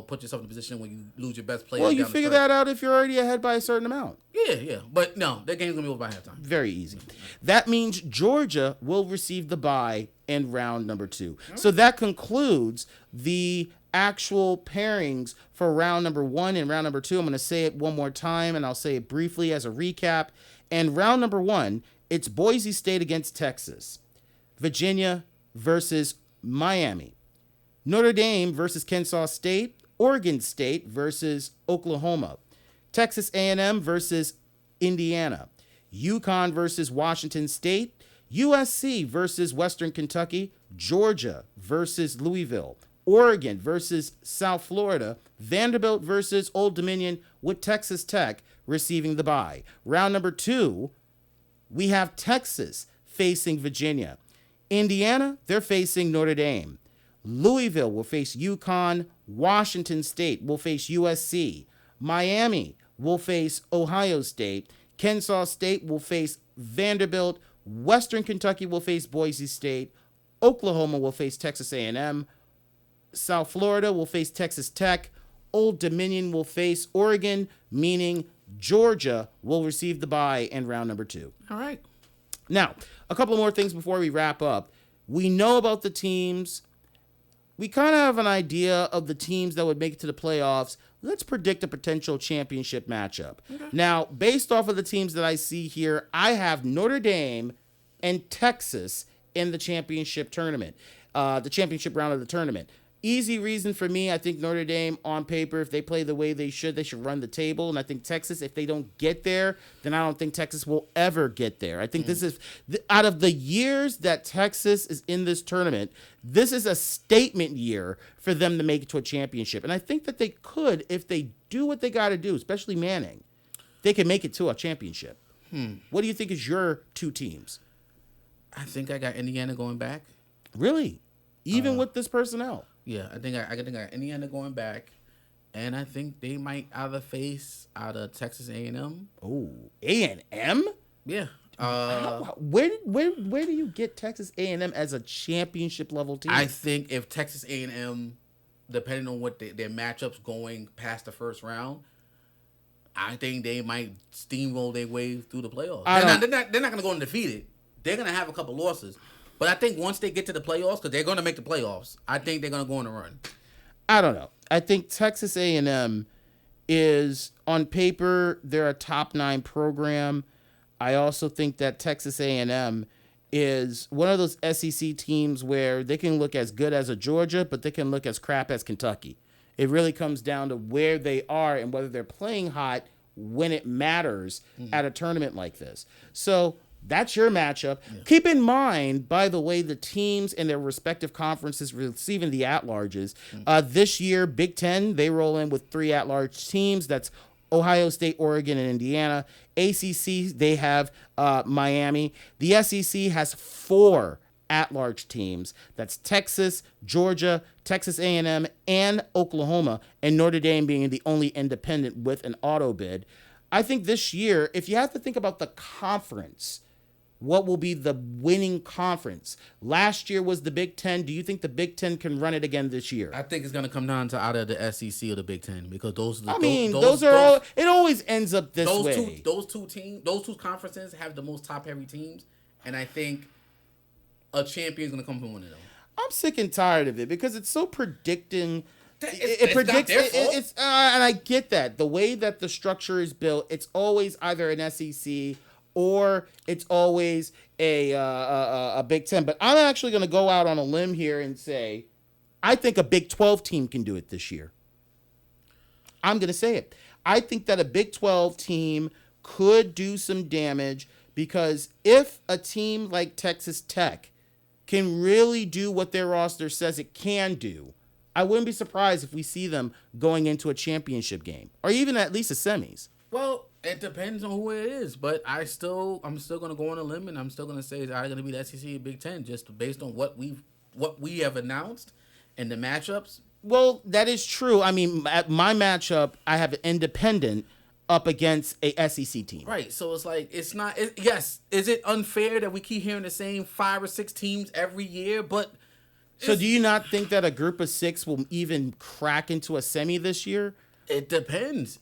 put yourself in a position where you lose your best player. Well, you figure that out if you're already ahead by a certain amount. Yeah, but no, that game's gonna be over by halftime. Very easy. That means Georgia will receive the bye in round number 2. Right. So that concludes the actual pairings for round number 1 and round number 2. I'm going to say it one more time, and I'll say it briefly as a recap. And round number 1, it's Boise State against Texas, Virginia versus Miami, Notre Dame versus Kennesaw State, Oregon State versus Oklahoma, Texas A&M versus Indiana, UConn versus Washington State, USC versus Western Kentucky, Georgia versus Louisville, Oregon versus South Florida, Vanderbilt versus Old Dominion, with Texas Tech receiving the bye. Round number 2, we have Texas facing Virginia. Indiana, they're facing Notre Dame. Louisville will face UConn. Washington State will face USC. Miami will face Ohio State. Kennesaw State will face Vanderbilt. Western Kentucky will face Boise State. Oklahoma will face Texas A&M. South Florida will face Texas Tech. Old Dominion will face Oregon, meaning Georgia will receive the bye in round number 2. All right. Now, a couple more things before we wrap up. We know about the teams we kind of have an idea of the teams that would make it to the playoffs. Let's predict a potential championship matchup. Okay. Now, based off of the teams that I see here, I have Notre Dame and Texas in the championship tournament, the championship round of the tournament. Easy reason for me, I think Notre Dame on paper, if they play the way they should run the table. And I think Texas, if they don't get there, then I don't think Texas will ever get there. I think this is, out of the years that Texas is in this tournament, this is a statement year for them to make it to a championship. And I think that they could, if they do what they got to do, especially Manning, they can make it to a championship. What do you think is your two teams? I think I got Indiana going back. Really? Even with this personnel? Yeah, I think I got Indiana going back, and I think they might either face out of Texas A&M. Oh, A&M? Yeah. Where do you get Texas A&M as a championship level team? I think if Texas A&M, depending on what their matchups going past the first round, I think they might steamroll their way through the playoffs. They're not going to go undefeated. They're going to have a couple losses. But I think once they get to the playoffs, because they're going to make the playoffs, I think they're going to go on a run. I don't know. I think Texas A&M is, on paper, they're a top 9 program. I also think that Texas A&M is one of those SEC teams where they can look as good as a Georgia, but they can look as crap as Kentucky. It really comes down to where they are and whether they're playing hot when it matters at a tournament like this. So that's your matchup. Yeah. Keep in mind, by the way, the teams in their respective conferences receiving the at-larges. This year, Big Ten, they roll in with 3 at-large teams. That's Ohio State, Oregon, and Indiana. ACC, they have Miami. The SEC has 4 at-large teams. That's Texas, Georgia, Texas A&M, and Oklahoma, and Notre Dame being the only independent with an auto bid. I think this year, if you have to think about the conference, what will be the winning conference? Last year was the Big Ten. Do you think the Big Ten can run it again this year? I think it's going to come down to either the SEC or the Big Ten, because those are it always ends up this way. Those two conferences have the most top-heavy teams, and I think a champion is going to come from one of them. I'm sick and tired of it because it's so predicting. It predicts. And I get that. The way that the structure is built, it's always either an SEC or it's always a Big Ten. But I'm actually going to go out on a limb here and say I think a Big 12 team can do it this year. I'm going to say it. I think that a Big 12 team could do some damage, because if a team like Texas Tech can really do what their roster says it can do, I wouldn't be surprised if we see them going into a championship game or even at least a semis. Well, it depends on who it is, but I'm still going to go on a limb, and I'm still going to say it's either going to be the SEC or Big Ten, just based on what we have announced and the matchups. Well, that is true. I mean, at my matchup, I have an independent up against a SEC team. Right. So it's like, yes. Is it unfair that we keep hearing the same 5 or 6 teams every year? But so do you not think that a group of 6 will even crack into a semi this year? It depends.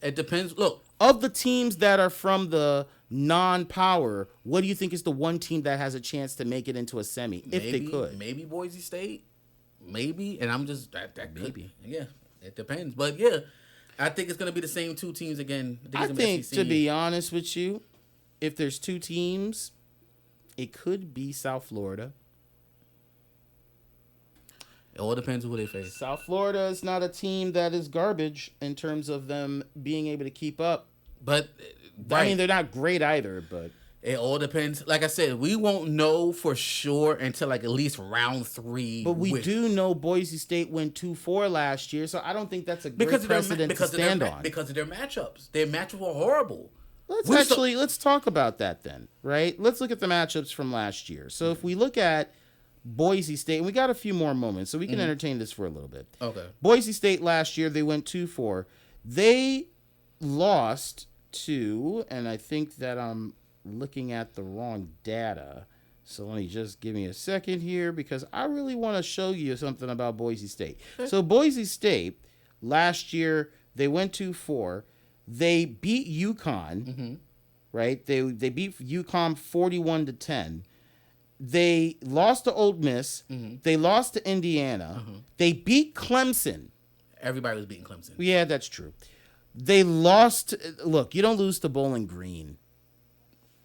Look, of the teams that are from the non-power, what do you think is the one team that has a chance to make it into a semi, if they could? Maybe Boise State. Maybe. And I'm just, that maybe. Yeah, it depends. But yeah, I think it's going to be the same 2 teams again. I think to be honest with you, if there's 2 teams, it could be South Florida. It all depends on who they face. South Florida is not a team that is garbage in terms of them being able to keep up. But right. I mean, they're not great either, but it all depends. Like I said, we won't know for sure until like at least round 3. But we do know Boise State went 2-4 last year, so I don't think that's a great precedent to stand on. Because of their matchups. Their matchups were horrible. Let's talk about that then, right? Let's look at the matchups from last year. So if we look at Boise State, and we got a few more moments, so we can entertain this for a little bit. Okay. Boise State last year, they went 2-4. They lost to, and I think that I'm looking at the wrong data, so let me just give me a second here, because I really want to show you something about Boise State. So Boise State, last year, they went 2-4. They beat UConn, right? They beat UConn 41-10. They lost to Ole Miss. They lost to Indiana. They beat Clemson. Everybody was beating Clemson. Yeah, that's true. They lost. Look, you don't lose to Bowling Green.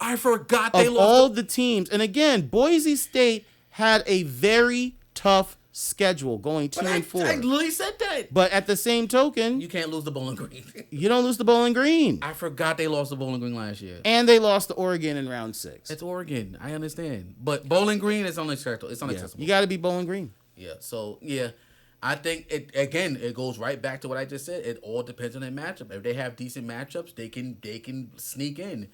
I forgot they Of lost. all the teams, and again, Boise State had a very tough schedule going 2-4. I literally said that. But at the same token, You can't lose to Bowling Green. you don't lose to Bowling Green. I forgot they lost to Bowling Green last year. And they lost to Oregon in round 6. It's Oregon. I understand. But Bowling Green is unacceptable. It's unaccessible. You got to be Bowling Green. Yeah. So, yeah. I think, it goes right back to what I just said. It all depends on their matchup. If they have decent matchups, they can sneak in.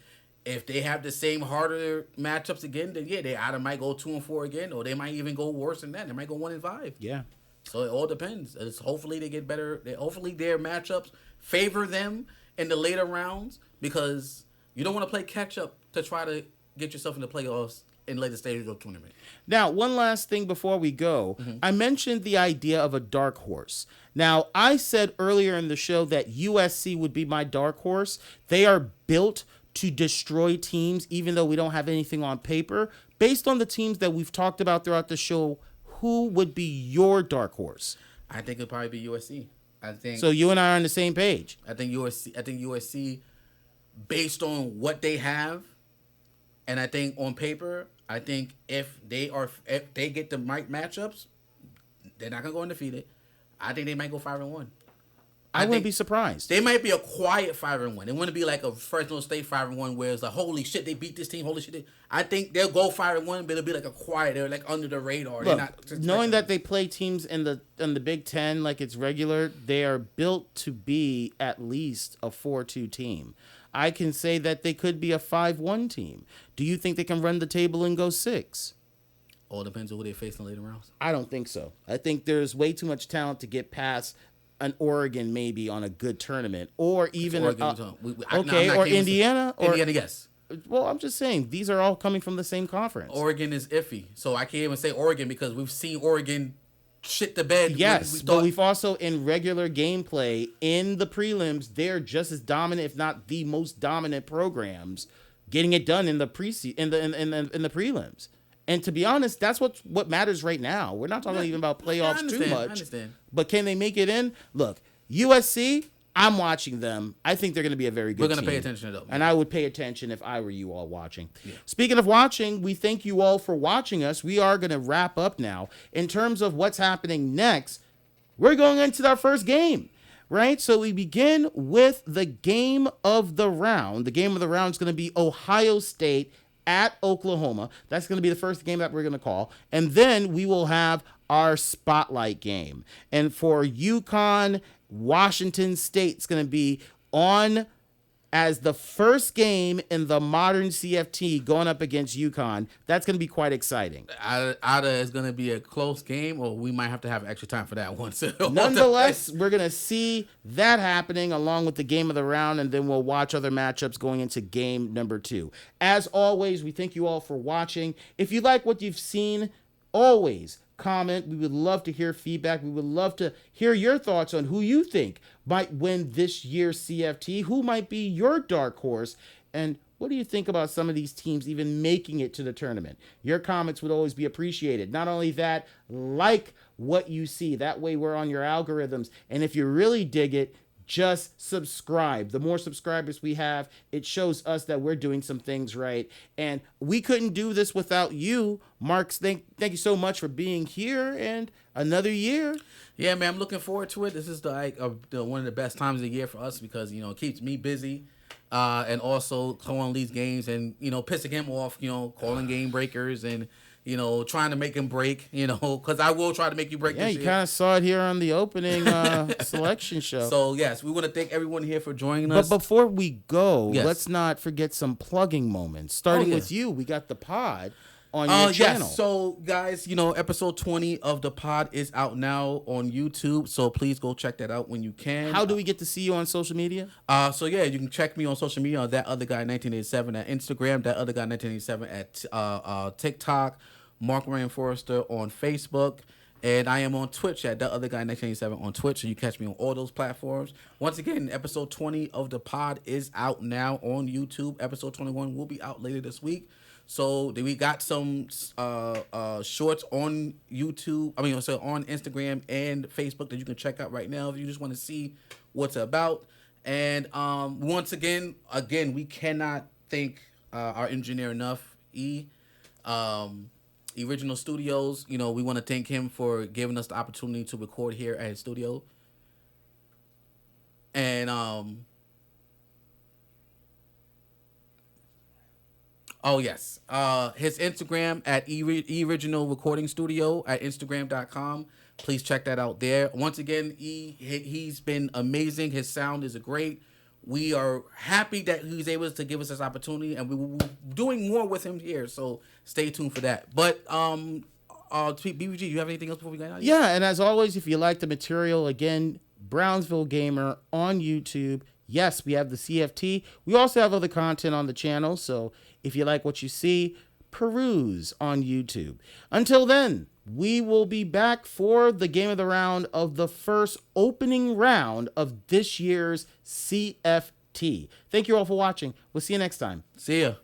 If they have the same harder matchups again, then yeah, they either might go 2-4 again, or they might even go worse than that. They might go 1-5. Yeah. So it all depends. Hopefully they get better. Hopefully their matchups favor them in the later rounds, because you don't want to play catch up to try to get yourself in the playoffs in later stages of the tournament. Now, one last thing before we go. I mentioned the idea of a dark horse. Now, I said earlier in the show that USC would be my dark horse. They are built to destroy teams, even though we don't have anything on paper. Based on the teams that we've talked about throughout the show, who would be your dark horse? I think it'd probably be USC. So you and I are on the same page. I think USC, based on what they have, and I think on paper, I think if they get the right matchups, they're not gonna go undefeated. I think they might go 5-1. I wouldn't be surprised. They might be a quiet 5-1. It wouldn't be like a Fresno State 5-1 where it's like, holy shit, they beat this team. Holy shit. I think they'll go 5-1, but it'll be like a quiet. They're like under the radar. Look, knowing that they play teams in the Big Ten like it's regular, they are built to be at least a 4-2 team. I can say that they could be a 5-1 team. Do you think they can run the table and go 6? All depends on who they face in the later rounds. I don't think so. I think there's way too much talent to get past an Oregon maybe on a good tournament, or even or Indiana, or Indiana, yes. Well, I'm just saying these are all coming from the same conference. Oregon is iffy, so I can't even say Oregon because we've seen Oregon shit the bed. Yes, but we've also in regular gameplay in the prelims, they're just as dominant, if not the most dominant programs, getting it done in the in the prelims. And to be honest, that's what matters right now. We're not talking even about playoffs too much. I understand. But can they make it in? Look, USC, I'm watching them. I think they're going to be a very good team. We're going to pay attention to them. And I would pay attention if I were you all watching. Yeah. Speaking of watching, we thank you all for watching us. We are going to wrap up now. In terms of what's happening next, we're going into our first game. Right? So we begin with the game of the round. The game of the round is going to be Ohio State at Oklahoma. That's going to be the first game that we're going to call. And then we will have our spotlight game. And for UConn, Washington State, it's going to be on as the first game in the modern CFT going up against UConn. That's going to be quite exciting. Either it's going to be a close game, or we might have to have extra time for that one. So nonetheless, we're going to see that happening along with the game of the round, and then we'll watch other matchups going into game number 2. As always, we thank you all for watching. If you like what you've seen, always comment. We would love to hear feedback. We would love to hear your thoughts on who you think might win this year's CFT, who might be your dark horse, and what do you think about some of these teams even making it to the tournament? Your comments would always be appreciated. Not only that, like what you see. That way we're on your algorithms. And if you really dig it, just subscribe. The more subscribers we have, it shows us that we're doing some things right. And we couldn't do this without you. Marks, thank you so much for being here, and another year. Yeah, man, I'm looking forward to it. This is one of the best times of the year for us because, it keeps me busy. And also calling these games and, pissing him off, calling game breakers and, trying to make him break, because I will try to make you break. Yeah, this you kind of saw it here on the opening selection show. So, yes, we want to thank everyone here for joining us. But before we go, let's not forget some plugging moments. Starting with you, we got the pod on your channel. Yes. So, guys, episode 20 of the pod is out now on YouTube. So, please go check that out when you can. How do we get to see you on social media? You can check me on social media on That Other Guy 1987 at Instagram, That Other Guy 1987 at TikTok, Mark Ryan Forrester on Facebook. And I am on Twitch at That Other Guy 1987 on Twitch. So you catch me on all those platforms. Once again, episode 20 of the pod is out now on YouTube. Episode 21 will be out later this week. So we got some shorts on YouTube. I mean, so on Instagram and Facebook that you can check out right now if you just want to see what's about. And once again, we cannot thank our engineer enough, Original Studios. You know, we want to thank him for giving us the opportunity to record here at his studio. And oh yes, his Instagram at Original Recording Studio at Instagram.com. Please check that out there. Once again, he's been amazing. His sound is great. We are happy that he's able to give us this opportunity, and we're doing more with him here. So stay tuned for that. But BBG, you have anything else before we go out? Yeah, and as always, if you like the material, again, Brownsville Gamer on YouTube. Yes, we have the CFT. We also have other content on the channel, so if you like what you see, peruse on YouTube. Until then, we will be back for the game of the round of the first opening round of this year's CFT. Thank you all for watching. We'll see you next time. See ya.